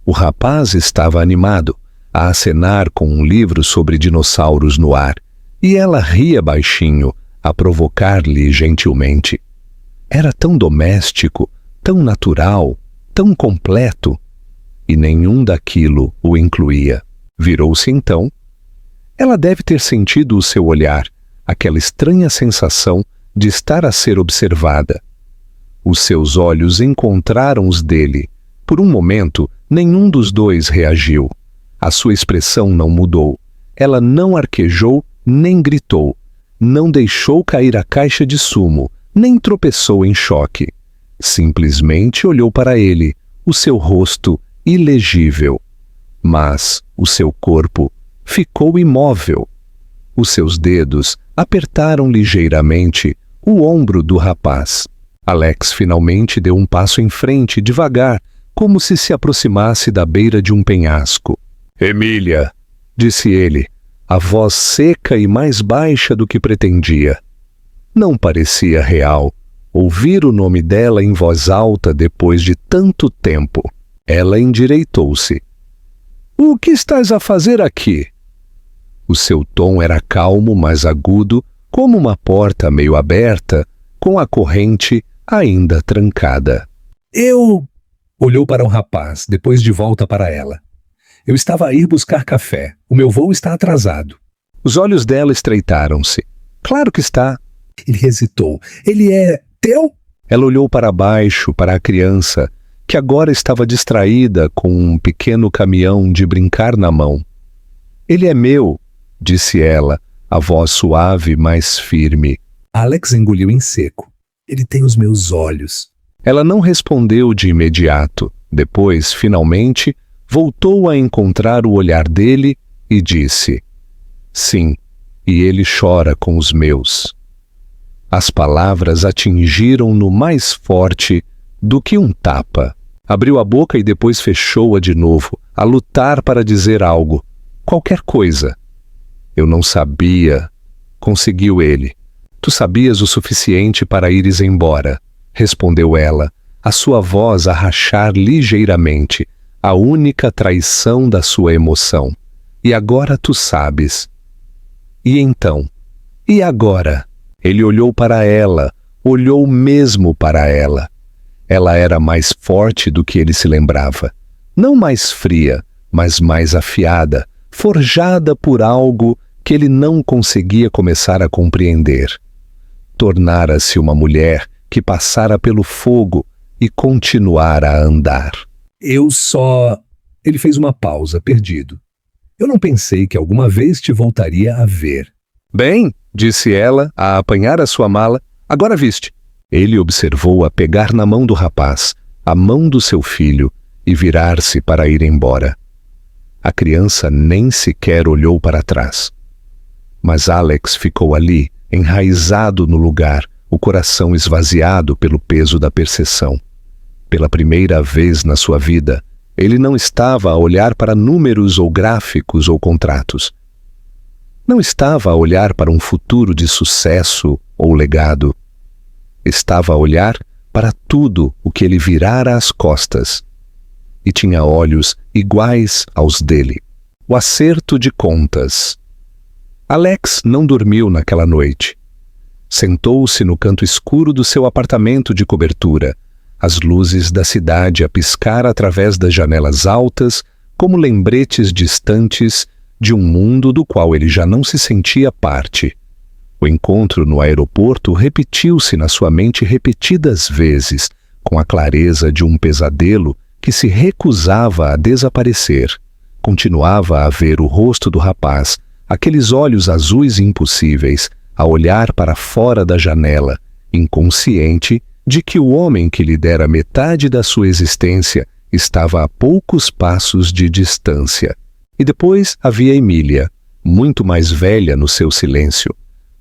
O rapaz estava animado, a acenar com um livro sobre dinossauros no ar, e ela ria baixinho, a provocar-lhe gentilmente. Era tão doméstico, tão natural, tão completo, e nenhum daquilo o incluía. Virou-se então. Ela deve ter sentido o seu olhar, aquela estranha sensação de estar a ser observada. Os seus olhos encontraram os dele. Por um momento, nenhum dos dois reagiu. A sua expressão não mudou. Ela não arquejou, nem gritou. Não deixou cair a caixa de sumo, nem tropeçou em choque. Simplesmente olhou para ele, o seu rosto ilegível. Mas o seu corpo ficou imóvel. Os seus dedos apertaram ligeiramente o ombro do rapaz. Alex finalmente deu um passo em frente, devagar, como se aproximasse da beira de um penhasco. «Emília», disse ele, a voz seca e mais baixa do que pretendia. Não parecia real ouvir o nome dela em voz alta depois de tanto tempo. Ela endireitou-se. «O que estás a fazer aqui?» O seu tom era calmo, mas agudo, como uma porta meio aberta, com a corrente ainda trancada. «Eu...» Olhou para o rapaz, depois de volta para ela. «Eu estava a ir buscar café. O meu voo está atrasado.» Os olhos dela estreitaram-se. «Claro que está.» Ele hesitou. «Ele é teu?» Ela olhou para baixo, para a criança, que agora estava distraída com um pequeno caminhão de brincar na mão. «Ele é meu», disse ela, a voz suave, mas firme. Alex engoliu em seco. «Ele tem os meus olhos.» Ela não respondeu de imediato. Depois, finalmente, voltou a encontrar o olhar dele e disse: sim, e ele chora com os meus. As palavras atingiram-no mais forte do que um tapa. Abriu a boca e depois fechou-a de novo, a lutar para dizer algo, qualquer coisa. Eu não sabia, conseguiu ele. Tu sabias o suficiente para ires embora, respondeu ela, a sua voz a rachar ligeiramente, a única traição da sua emoção. E agora tu sabes. E então? E agora? Ele olhou para ela, olhou mesmo para ela. Ela era mais forte do que ele se lembrava. Não mais fria, mas mais afiada, forjada por algo que ele não conseguia começar a compreender. Tornara-se uma mulher que passara pelo fogo e continuara a andar. Ele fez uma pausa, perdido. Eu não pensei que alguma vez te voltaria a ver. Bem, disse ela, a apanhar a sua mala, agora viste. Ele observou-a pegar na mão do rapaz, a mão do seu filho, e virar-se para ir embora. A criança nem sequer olhou para trás. Mas Alex ficou ali, enraizado no lugar, o coração esvaziado pelo peso da perseção. Pela primeira vez na sua vida, ele não estava a olhar para números ou gráficos ou contratos. Não estava a olhar para um futuro de sucesso ou legado. Estava a olhar para tudo o que ele virara as costas. E tinha olhos iguais aos dele. O acerto de contas. Alex não dormiu naquela noite. Sentou-se no canto escuro do seu apartamento de cobertura, as luzes da cidade a piscar através das janelas altas, como lembretes distantes de um mundo do qual ele já não se sentia parte. O encontro no aeroporto repetiu-se na sua mente repetidas vezes, com a clareza de um pesadelo que se recusava a desaparecer. Continuava a ver o rosto do rapaz, aqueles olhos azuis impossíveis, a olhar para fora da janela, inconsciente de que o homem que lhe dera metade da sua existência estava a poucos passos de distância. E depois havia Emília, muito mais velha no seu silêncio,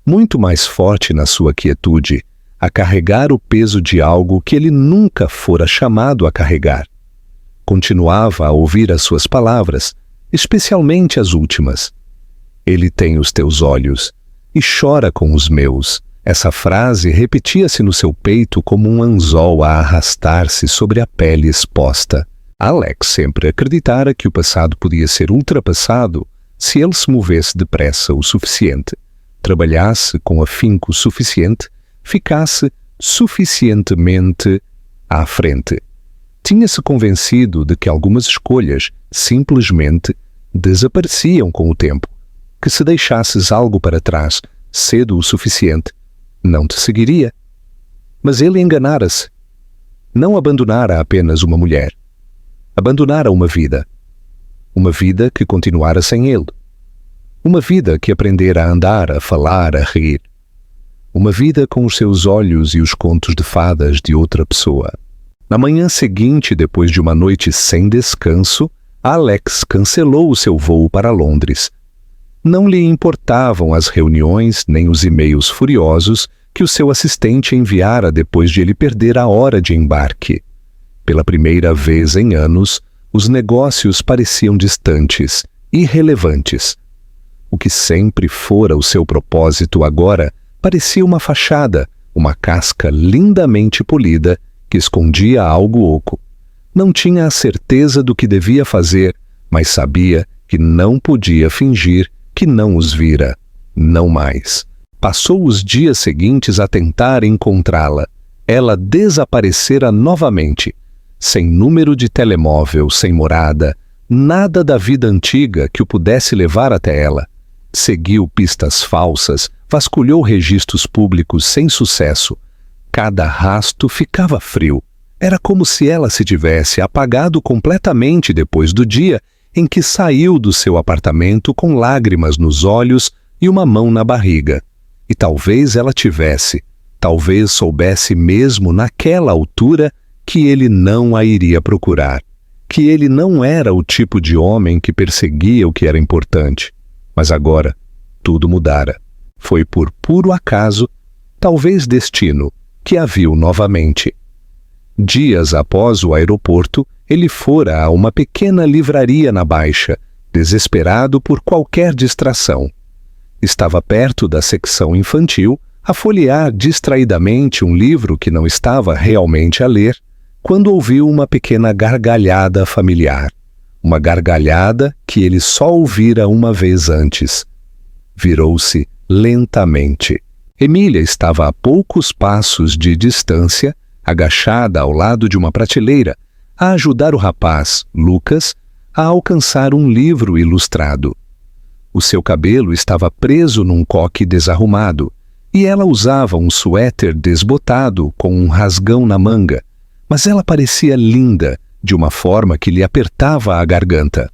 muito mais forte na sua quietude, a carregar o peso de algo que ele nunca fora chamado a carregar. Continuava a ouvir as suas palavras, especialmente as últimas. Ele tem os teus olhos e chora com os meus. Essa frase repetia-se no seu peito como um anzol a arrastar-se sobre a pele exposta. Alex sempre acreditara que o passado podia ser ultrapassado se ele se movesse depressa o suficiente, trabalhasse com afinco suficiente, ficasse suficientemente à frente. Tinha-se convencido de que algumas escolhas simplesmente desapareciam com o tempo, que se deixasses algo para trás cedo o suficiente, não te seguiria. Mas ele enganara-se. Não abandonara apenas uma mulher. Abandonara uma vida. Uma vida que continuara sem ele. Uma vida que aprendera a andar, a falar, a rir. Uma vida com os seus olhos e os contos de fadas de outra pessoa. Na manhã seguinte, depois de uma noite sem descanso, Alex cancelou o seu voo para Londres. Não lhe importavam as reuniões nem os e-mails furiosos que o seu assistente enviara depois de ele perder a hora de embarque. Pela primeira vez em anos, os negócios pareciam distantes, irrelevantes. O que sempre fora o seu propósito agora parecia uma fachada, uma casca lindamente polida que escondia algo oco. Não tinha a certeza do que devia fazer, mas sabia que não podia fingir que não os vira. Não mais. Passou os dias seguintes a tentar encontrá-la. Ela desaparecera novamente, sem número de telemóvel, sem morada, nada da vida antiga que o pudesse levar até ela. Seguiu pistas falsas, vasculhou registros públicos sem sucesso. Cada rastro ficava frio. Era como se ela se tivesse apagado completamente depois do dia em que saiu do seu apartamento com lágrimas nos olhos e uma mão na barriga. E talvez ela tivesse, Talvez soubesse mesmo naquela altura que ele não a iria procurar, que ele não era o tipo de homem que perseguia o que era importante. Mas agora, tudo mudara. Foi por puro acaso, talvez destino, que a viu novamente. Dias após o aeroporto, ele fora a uma pequena livraria na Baixa, desesperado por qualquer distração. Estava perto da secção infantil, a folhear distraidamente um livro que não estava realmente a ler, quando ouviu uma pequena gargalhada familiar. Uma gargalhada que ele só ouvira uma vez antes. Virou-se lentamente. Emília estava a poucos passos de distância, agachada ao lado de uma prateleira, a ajudar o rapaz, Lucas, a alcançar um livro ilustrado. O seu cabelo estava preso num coque desarrumado, e ela usava um suéter desbotado com um rasgão na manga, mas ela parecia linda, de uma forma que lhe apertava a garganta.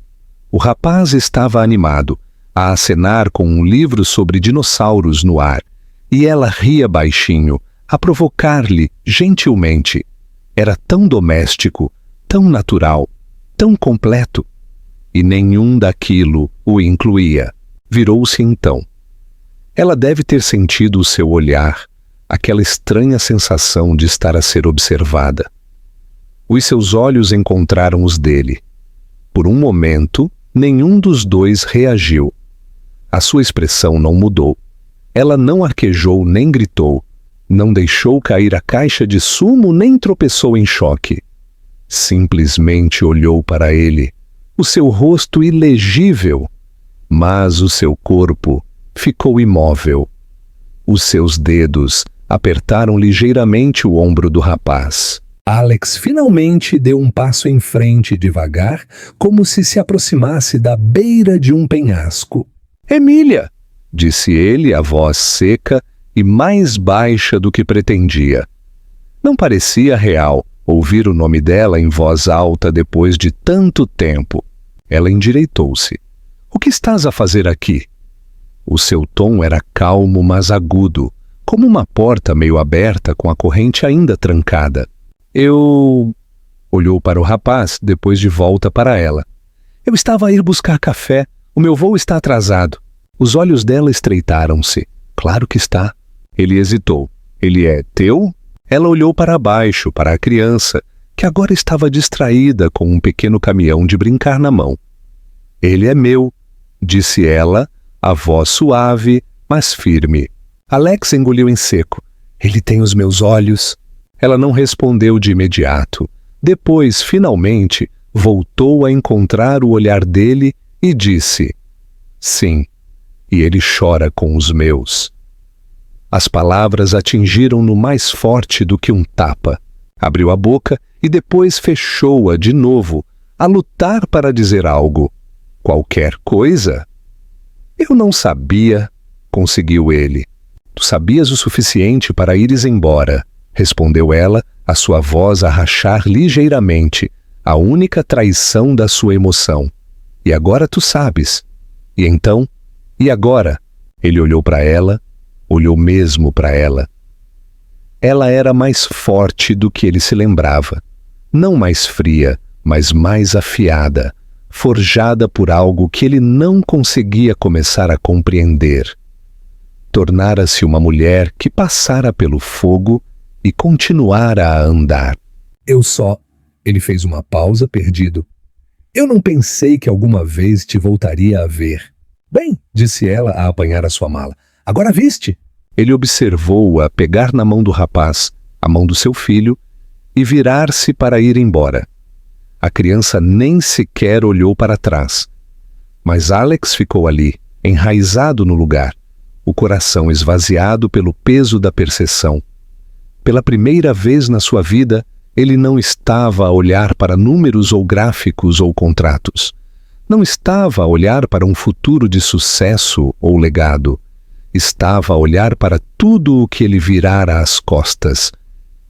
O rapaz estava animado, a acenar com um livro sobre dinossauros no ar, e ela ria baixinho, a provocar-lhe gentilmente. Era tão doméstico, tão natural, tão completo. E nenhum daquilo o incluía. Virou-se então. Ela deve ter sentido o seu olhar, aquela estranha sensação de estar a ser observada. Os seus olhos encontraram os dele. Por um momento, nenhum dos dois reagiu. A sua expressão não mudou. Ela não arquejou nem gritou, não deixou cair a caixa de sumo nem tropeçou em choque. Simplesmente olhou para ele, o seu rosto ilegível, mas o seu corpo ficou imóvel. Os seus dedos apertaram ligeiramente o ombro do rapaz. Alex finalmente deu um passo em frente devagar, como se aproximasse da beira de um penhasco. «Emília!» disse ele, a voz seca e mais baixa do que pretendia. Não parecia real ouvir o nome dela em voz alta depois de tanto tempo. Ela endireitou-se. «O que estás a fazer aqui?» O seu tom era calmo, mas agudo, como uma porta meio aberta com a corrente ainda trancada. «Eu...» olhou para o rapaz, depois de volta para ela. «Eu estava a ir buscar café. O meu voo está atrasado.» Os olhos dela estreitaram-se. «Claro que está.» Ele hesitou. «Ele é teu?» Ela olhou para baixo, para a criança, que agora estava distraída com um pequeno caminhão de brincar na mão. «Ele é meu», disse ela, a voz suave, mas firme. Alex engoliu em seco. «Ele tem os meus olhos.» Ela não respondeu de imediato. Depois, finalmente, voltou a encontrar o olhar dele e disse: «Sim, e ele chora com os meus.» As palavras atingiram-no mais forte do que um tapa. Abriu a boca e depois fechou-a de novo, a lutar para dizer algo. «Qualquer coisa?» «Eu não sabia», conseguiu ele. «Tu sabias o suficiente para ires embora», respondeu ela, a sua voz a rachar ligeiramente, a única traição da sua emoção. «E agora tu sabes. E então? E agora?» Ele olhou para ela, olhou mesmo para ela. Ela era mais forte do que ele se lembrava. Não mais fria, mas mais afiada, forjada por algo que ele não conseguia começar a compreender. Tornara-se uma mulher que passara pelo fogo e continuara a andar. «Eu só...» Ele fez uma pausa, perdido. «Eu não pensei que alguma vez te voltaria a ver.» «Bem», disse ela a apanhar a sua mala. «Agora viste?» Ele observou-a pegar na mão do rapaz, a mão do seu filho, e virar-se para ir embora. A criança nem sequer olhou para trás. Mas Alex ficou ali, enraizado no lugar, o coração esvaziado pelo peso da perseção. Pela primeira vez na sua vida, ele não estava a olhar para números ou gráficos ou contratos. Não estava a olhar para um futuro de sucesso ou legado. Estava a olhar para tudo o que ele virara às costas,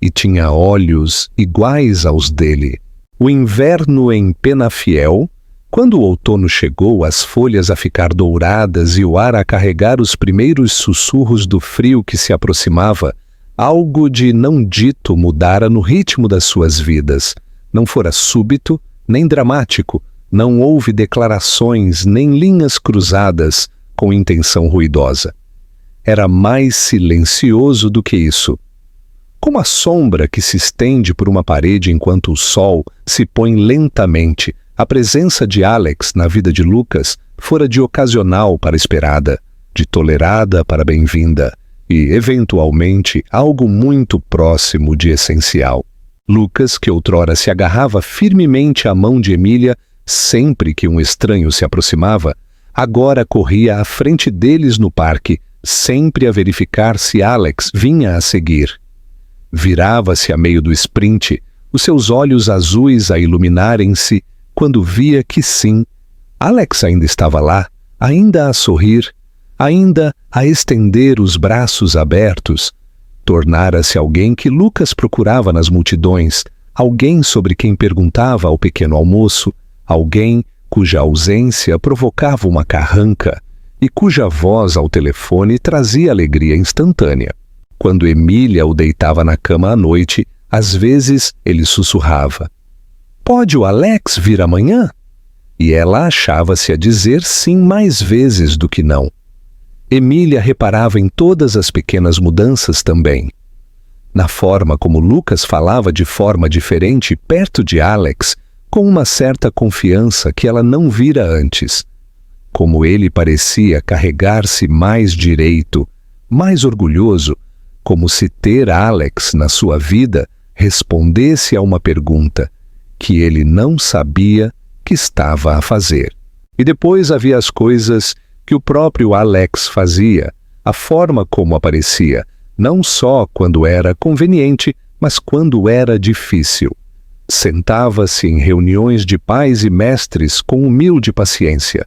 e tinha olhos iguais aos dele. O inverno em Penafiel, quando o outono chegou, as folhas a ficar douradas e o ar a carregar os primeiros sussurros do frio que se aproximava, Algo de não dito mudara no ritmo das suas vidas. Não fora súbito, nem dramático. Não houve declarações nem linhas cruzadas com intenção ruidosa. Era mais silencioso do que isso. Como a sombra que se estende por uma parede enquanto o sol se põe lentamente, a presença de Alex na vida de Lucas fora de ocasional para esperada, de tolerada para bem-vinda e, eventualmente, algo muito próximo de essencial. Lucas, que outrora se agarrava firmemente à mão de Emília sempre que um estranho se aproximava, agora corria à frente deles no parque, sempre a verificar se Alex vinha a seguir. Virava-se a meio do sprint, os seus olhos azuis a iluminarem-se, quando via que sim, Alex ainda estava lá, ainda a sorrir, ainda a estender os braços abertos. Tornara-se alguém que Lucas procurava nas multidões, alguém sobre quem perguntava ao pequeno almoço, alguém cuja ausência provocava uma carranca e cuja voz ao telefone trazia alegria instantânea. Quando Emília o deitava na cama à noite, às vezes ele sussurrava: "Pode o Alex vir amanhã?" E ela achava-se a dizer sim mais vezes do que não. Emília reparava em todas as pequenas mudanças também. Na forma como Lucas falava de forma diferente perto de Alex, com uma certa confiança que ela não vira antes. Como ele parecia carregar-se mais direito, mais orgulhoso, como se ter Alex na sua vida respondesse a uma pergunta que ele não sabia que estava a fazer. E depois havia as coisas que o próprio Alex fazia, a forma como aparecia, não só quando era conveniente, mas quando era difícil. Sentava-se em reuniões de pais e mestres com humilde paciência.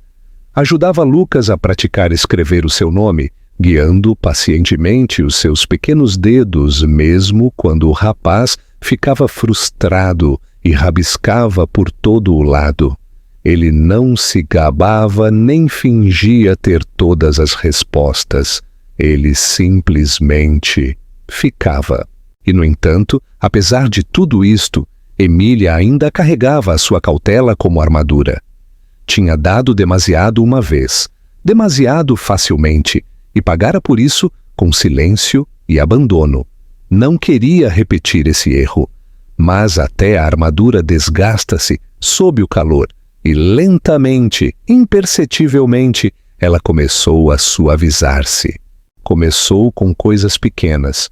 Ajudava Lucas a praticar escrever o seu nome, guiando pacientemente os seus pequenos dedos, mesmo quando o rapaz ficava frustrado e rabiscava por todo o lado. Ele não se gabava nem fingia ter todas as respostas. Ele simplesmente ficava. E, no entanto, apesar de tudo isto, Emília ainda carregava a sua cautela como armadura. Tinha dado demasiado uma vez, demasiado facilmente, e pagara por isso com silêncio e abandono. Não queria repetir esse erro, mas até a armadura desgasta-se sob o calor, e lentamente, imperceptivelmente, ela começou a suavizar-se. Começou com coisas pequenas,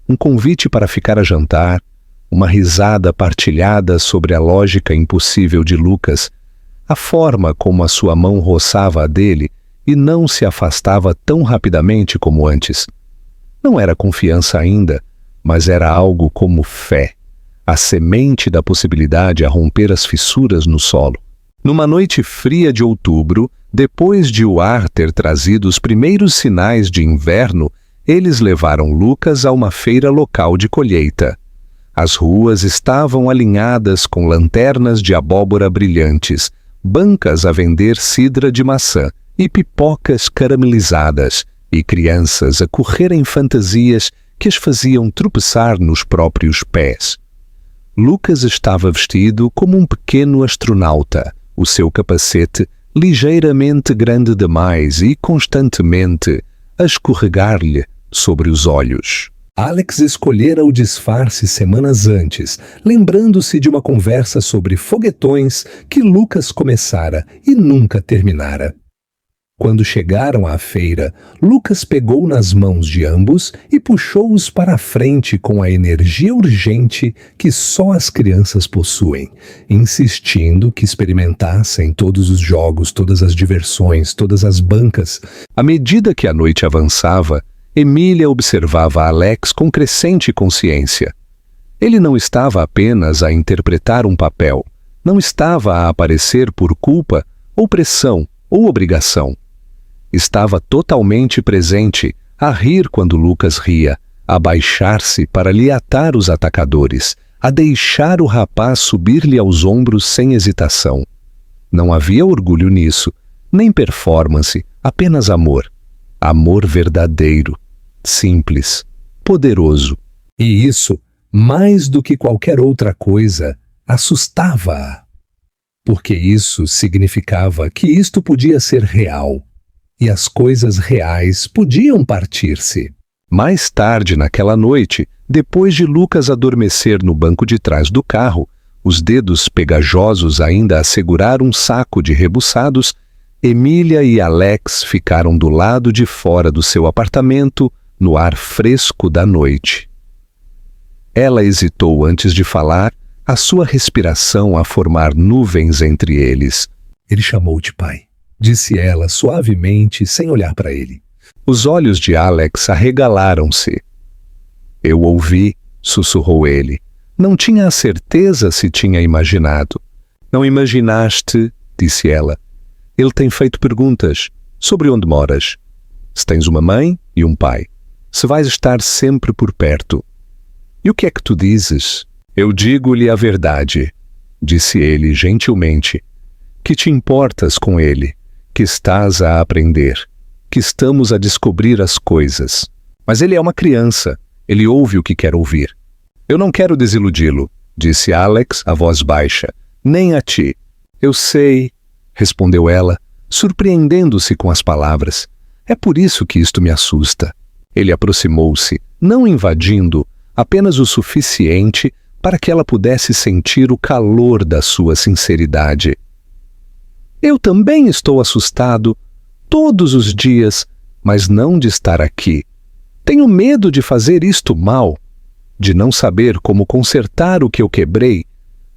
um convite para ficar a jantar, uma risada partilhada sobre a lógica impossível de Lucas, a forma como a sua mão roçava a dele e não se afastava tão rapidamente como antes. Não era confiança ainda, mas era algo como fé, a semente da possibilidade a romper as fissuras no solo. Numa noite fria de outubro, depois de o ar ter trazido os primeiros sinais de inverno, eles levaram Lucas a uma feira local de colheita. As ruas estavam alinhadas com lanternas de abóbora brilhantes, bancas a vender cidra de maçã e pipocas caramelizadas, e crianças a correrem fantasias que as faziam tropeçar nos próprios pés. Lucas estava vestido como um pequeno astronauta, o seu capacete ligeiramente grande demais e constantemente a escorregar-lhe sobre os olhos. Alex escolhera o disfarce semanas antes, lembrando-se de uma conversa sobre foguetões que Lucas começara e nunca terminara. Quando chegaram à feira, Lucas pegou nas mãos de ambos e puxou-os para a frente com a energia urgente que só as crianças possuem, insistindo que experimentassem todos os jogos, todas as diversões, todas as bancas. À medida que a noite avançava, Emília observava Alex com crescente consciência. Ele não estava apenas a interpretar um papel, não estava a aparecer por culpa, ou pressão, ou obrigação. Estava totalmente presente, a rir quando Lucas ria, a baixar-se para lhe atar os atacadores, a deixar o rapaz subir-lhe aos ombros sem hesitação. Não havia orgulho nisso, nem performance, apenas amor. Amor verdadeiro, simples, poderoso. E isso, mais do que qualquer outra coisa, assustava-a. Porque isso significava que isto podia ser real, e as coisas reais podiam partir-se. Mais tarde naquela noite, depois de Lucas adormecer no banco de trás do carro, os dedos pegajosos ainda a segurar um saco de rebuçados, Emília e Alex ficaram do lado de fora do seu apartamento, no ar fresco da noite. Ela hesitou antes de falar, a sua respiração a formar nuvens entre eles. Ele chamou-te pai, disse ela suavemente, sem olhar para ele. Os olhos de Alex arregalaram-se. Eu ouvi, sussurrou ele. Não tinha a certeza se tinha imaginado. Não imaginaste, disse ela. Ele tem feito perguntas. Sobre onde moras? Se tens uma mãe e um pai. Se vais estar sempre por perto. E o que é que tu dizes? Eu digo-lhe a verdade, disse ele gentilmente. Que te importas com ele, que estás a aprender, que estamos a descobrir as coisas. Mas ele é uma criança, ele ouve o que quer ouvir. Eu não quero desiludi-lo, disse Alex, a voz baixa, nem a ti. Eu sei, respondeu ela, surpreendendo-se com as palavras. É por isso que isto me assusta. Ele aproximou-se, não invadindo, apenas o suficiente para que ela pudesse sentir o calor da sua sinceridade. Eu também estou assustado, todos os dias, mas não de estar aqui. Tenho medo de fazer isto mal, de não saber como consertar o que eu quebrei,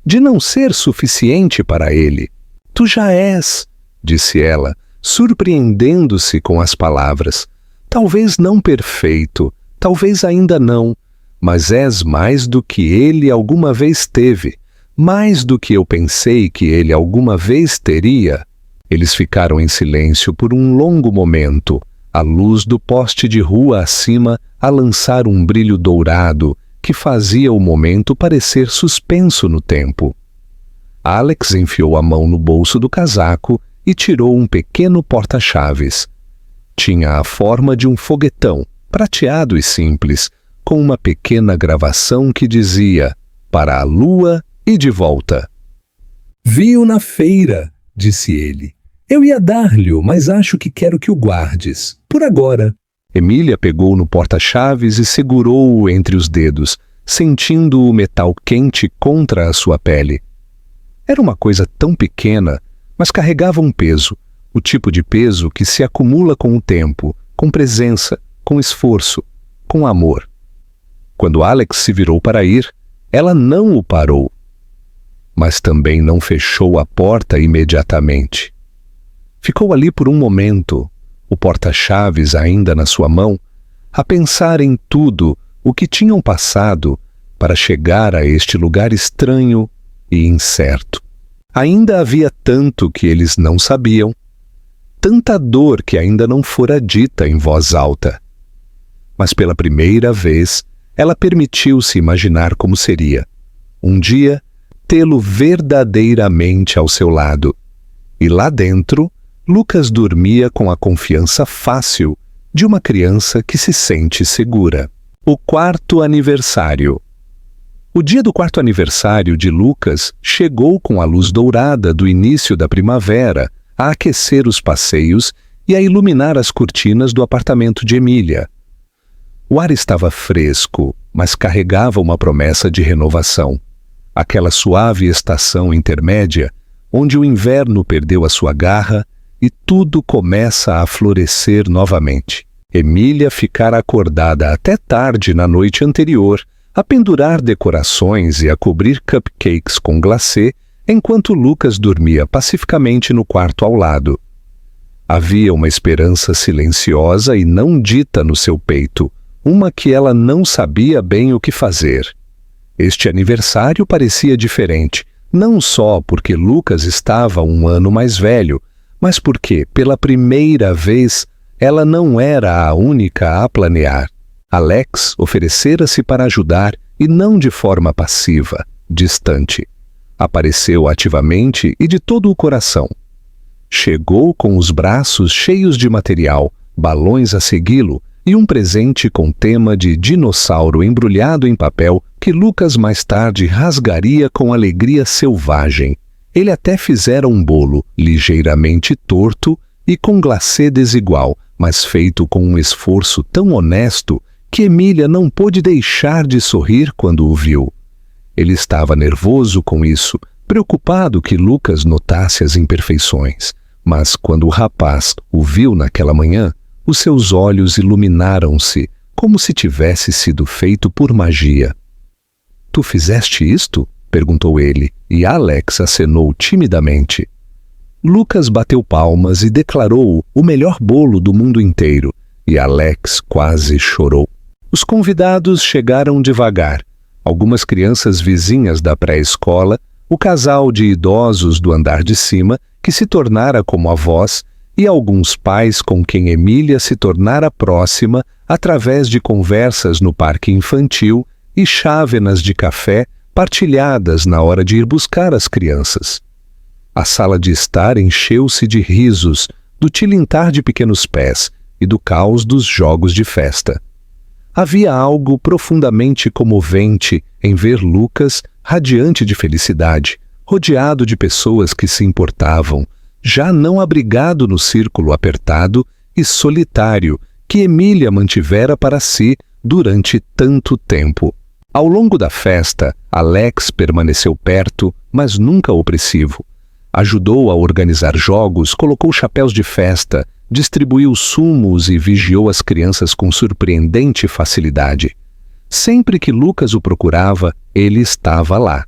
de não ser suficiente para ele. Tu já és, disse ela, surpreendendo-se com as palavras. Talvez não perfeito, talvez ainda não, mas és mais do que ele alguma vez teve, mais do que eu pensei que ele alguma vez teria. Eles ficaram em silêncio por um longo momento, a luz do poste de rua acima a lançar um brilho dourado que fazia o momento parecer suspenso no tempo. Alex enfiou a mão no bolso do casaco e tirou um pequeno porta-chaves. Tinha a forma de um foguetão, prateado e simples, com uma pequena gravação que dizia para a lua e de volta. Vi-o na feira, disse ele. Eu ia dar-lhe-o, mas acho que quero que o guardes, por agora. Emília pegou no porta-chaves e segurou-o entre os dedos, sentindo o metal quente contra a sua pele. Era uma coisa tão pequena, mas carregava um peso, o tipo de peso que se acumula com o tempo, com presença, com esforço, com amor. Quando Alex se virou para ir, ela não o parou, mas também não fechou a porta imediatamente. Ficou ali por um momento, o porta-chaves ainda na sua mão, a pensar em tudo o que tinham passado para chegar a este lugar estranho e incerto. Ainda havia tanto que eles não sabiam, tanta dor que ainda não fora dita em voz alta. Mas pela primeira vez, ela permitiu-se imaginar como seria, um dia, tê-lo verdadeiramente ao seu lado. E lá dentro, Lucas dormia com a confiança fácil de uma criança que se sente segura. O 4º aniversário. O dia do 4º aniversário de Lucas chegou com a luz dourada do início da primavera a aquecer os passeios e a iluminar as cortinas do apartamento de Emília. O ar estava fresco, mas carregava uma promessa de renovação. Aquela suave estação intermédia, onde o inverno perdeu a sua garra e tudo começa a florescer novamente. Emília ficara acordada até tarde na noite anterior, a pendurar decorações e a cobrir cupcakes com glacê, enquanto Lucas dormia pacificamente no quarto ao lado. Havia uma esperança silenciosa e não dita no seu peito, uma que ela não sabia bem o que fazer. Este aniversário parecia diferente, não só porque Lucas estava um ano mais velho, mas porque, pela primeira vez, ela não era a única a planear. Alex oferecera-se para ajudar e não de forma passiva, distante. Apareceu ativamente e de todo o coração. Chegou com os braços cheios de material, balões a segui-lo, e um presente com tema de dinossauro embrulhado em papel que Lucas mais tarde rasgaria com alegria selvagem. Ele até fizera um bolo ligeiramente torto e com glacê desigual, mas feito com um esforço tão honesto que Emília não pôde deixar de sorrir quando o viu. Ele estava nervoso com isso, preocupado que Lucas notasse as imperfeições, mas quando o rapaz o viu naquela manhã, os seus olhos iluminaram-se, como se tivesse sido feito por magia. "Tu fizeste isto?" perguntou ele, e Alex acenou timidamente. Lucas bateu palmas e declarou o melhor bolo do mundo inteiro, e Alex quase chorou. Os convidados chegaram devagar. Algumas crianças vizinhas da pré-escola, o casal de idosos do andar de cima, que se tornara como avós, e alguns pais com quem Emília se tornara próxima através de conversas no parque infantil e chávenas de café partilhadas na hora de ir buscar as crianças. A sala de estar encheu-se de risos, do tilintar de pequenos pés e do caos dos jogos de festa. Havia algo profundamente comovente em ver Lucas radiante de felicidade, rodeado de pessoas que se importavam, já não abrigado no círculo apertado e solitário que Emília mantivera para si durante tanto tempo. Ao longo da festa, Alex permaneceu perto, mas nunca opressivo. Ajudou a organizar jogos, colocou chapéus de festa, distribuiu sumos e vigiou as crianças com surpreendente facilidade. Sempre que Lucas o procurava, ele estava lá.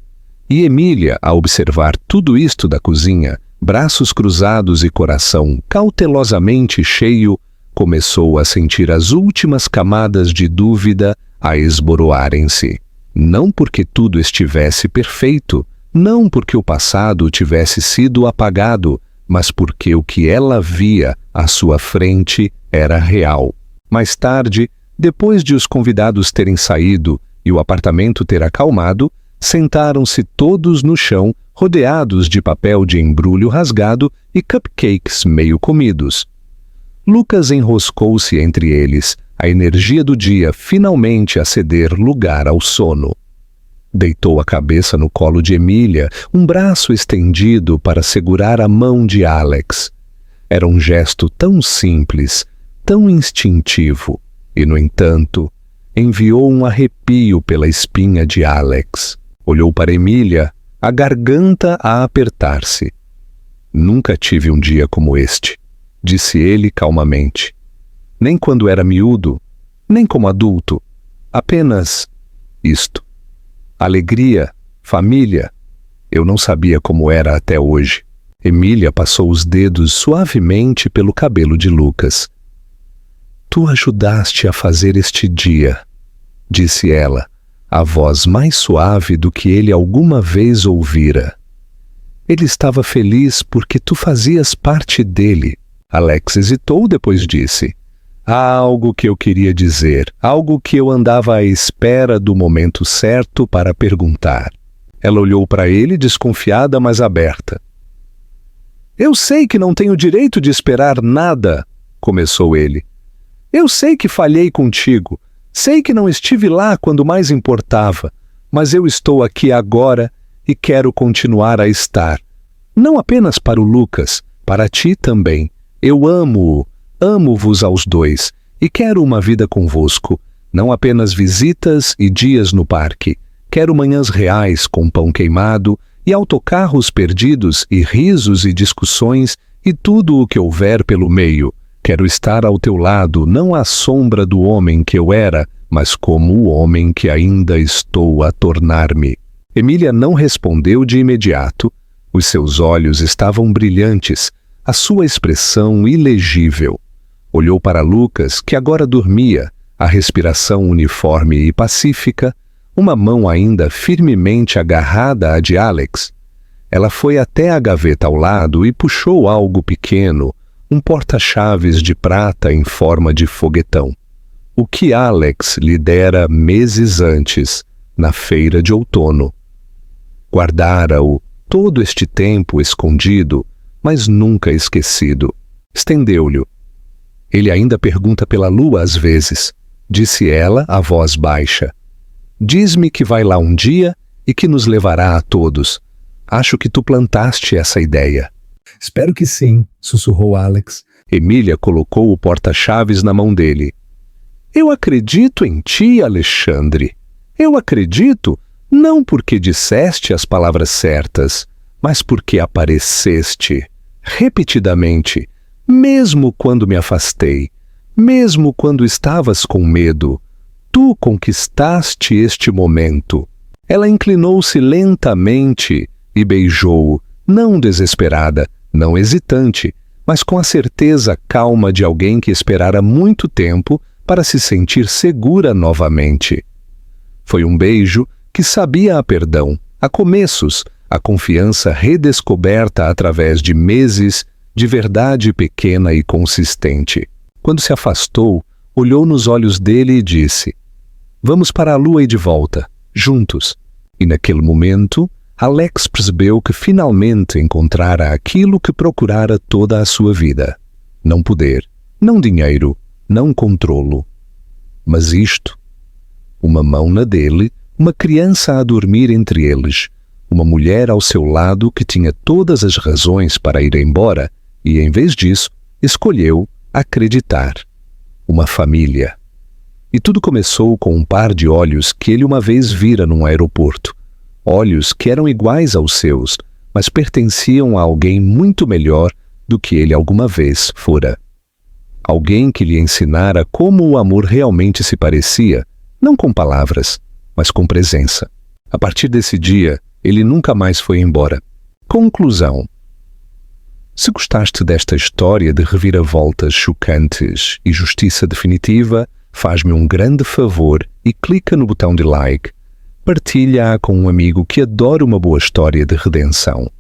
E Emília, a observar tudo isto da cozinha, braços cruzados e coração cautelosamente cheio, começou a sentir as últimas camadas de dúvida a esboroarem-se. Não porque tudo estivesse perfeito, não porque o passado tivesse sido apagado, mas porque o que ela via à sua frente era real. Mais tarde, depois de os convidados terem saído e o apartamento ter acalmado, sentaram-se todos no chão, rodeados de papel de embrulho rasgado e cupcakes meio comidos. Lucas enroscou-se entre eles, a energia do dia finalmente a ceder lugar ao sono. Deitou a cabeça no colo de Emília, um braço estendido para segurar a mão de Alex. Era um gesto tão simples, tão instintivo, e, no entanto, enviou um arrepio pela espinha de Alex. Olhou para Emília, a garganta a apertar-se. "Nunca tive um dia como este", disse ele calmamente. "Nem quando era miúdo, nem como adulto. Apenas isto. Alegria, família. Eu não sabia como era até hoje." Emília passou os dedos suavemente pelo cabelo de Lucas. "Tu ajudaste a fazer este dia", disse ela, a voz mais suave do que ele alguma vez ouvira. "Ele estava feliz porque tu fazias parte dele." Alex hesitou, depois disse: "Há algo que eu queria dizer, algo que eu andava à espera do momento certo para perguntar." Ela olhou para ele desconfiada, mas aberta. "Eu sei que não tenho direito de esperar nada", começou ele. "Eu sei que falhei contigo. Sei que não estive lá quando mais importava, mas eu estou aqui agora e quero continuar a estar. Não apenas para o Lucas, para ti também. Eu amo-o, amo-vos aos dois e quero uma vida convosco. Não apenas visitas e dias no parque. Quero manhãs reais com pão queimado e autocarros perdidos e risos e discussões e tudo o que houver pelo meio. Quero estar ao teu lado, não à sombra do homem que eu era, mas como o homem que ainda estou a tornar-me." Emília não respondeu de imediato. Os seus olhos estavam brilhantes, a sua expressão ilegível. Olhou para Lucas, que agora dormia, a respiração uniforme e pacífica, uma mão ainda firmemente agarrada à de Alex. Ela foi até a gaveta ao lado e puxou algo pequeno, um porta-chaves de prata em forma de foguetão. O que Alex lhe dera meses antes, na feira de outono. Guardara-o todo este tempo escondido, mas nunca esquecido. Estendeu-lhe. Ele ainda pergunta pela lua às vezes, disse ela a voz baixa. Diz-me que vai lá um dia e que nos levará a todos. Acho que tu plantaste essa ideia. Espero que sim, sussurrou Alex. Emília colocou o porta-chaves na mão dele. Eu acredito em ti, Alexandre. Eu acredito, não porque disseste as palavras certas, mas porque apareceste, repetidamente, mesmo quando me afastei, mesmo quando estavas com medo. Tu conquistaste este momento. Ela inclinou-se lentamente e beijou-o, não desesperada, não hesitante, mas com a certeza calma de alguém que esperara muito tempo para se sentir segura novamente. Foi um beijo que sabia a perdão, a começos, a confiança redescoberta através de meses de verdade pequena e consistente. Quando se afastou, olhou nos olhos dele e disse: Vamos para a lua e de volta, juntos. E naquele momento, Alex percebeu que finalmente encontrara aquilo que procurara toda a sua vida. Não poder, não dinheiro, não controlo. Mas isto, uma mão na dele, uma criança a dormir entre eles, uma mulher ao seu lado que tinha todas as razões para ir embora e, em vez disso, escolheu acreditar. Uma família. E tudo começou com um par de olhos que ele uma vez vira num aeroporto. Olhos que eram iguais aos seus, mas pertenciam a alguém muito melhor do que ele alguma vez fora. Alguém que lhe ensinara como o amor realmente se parecia, não com palavras, mas com presença. A partir desse dia, ele nunca mais foi embora. Conclusão. Se gostaste desta história de reviravoltas chocantes e justiça definitiva, faz-me um grande favor e clica no botão de like. Partilha-a com um amigo que adora uma boa história de redenção.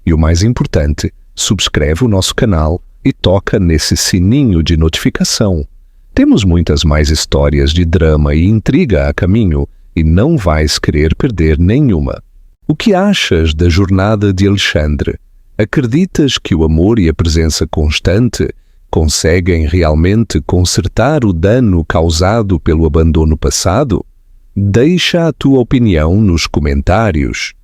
E o mais importante, subscreve o nosso canal e toca nesse sininho de notificação. Temos muitas mais histórias de drama e intriga a caminho e não vais querer perder nenhuma. O que achas da jornada de Alexandre? Acreditas que o amor e a presença constante conseguem realmente consertar o dano causado pelo abandono passado? Deixa a tua opinião nos comentários.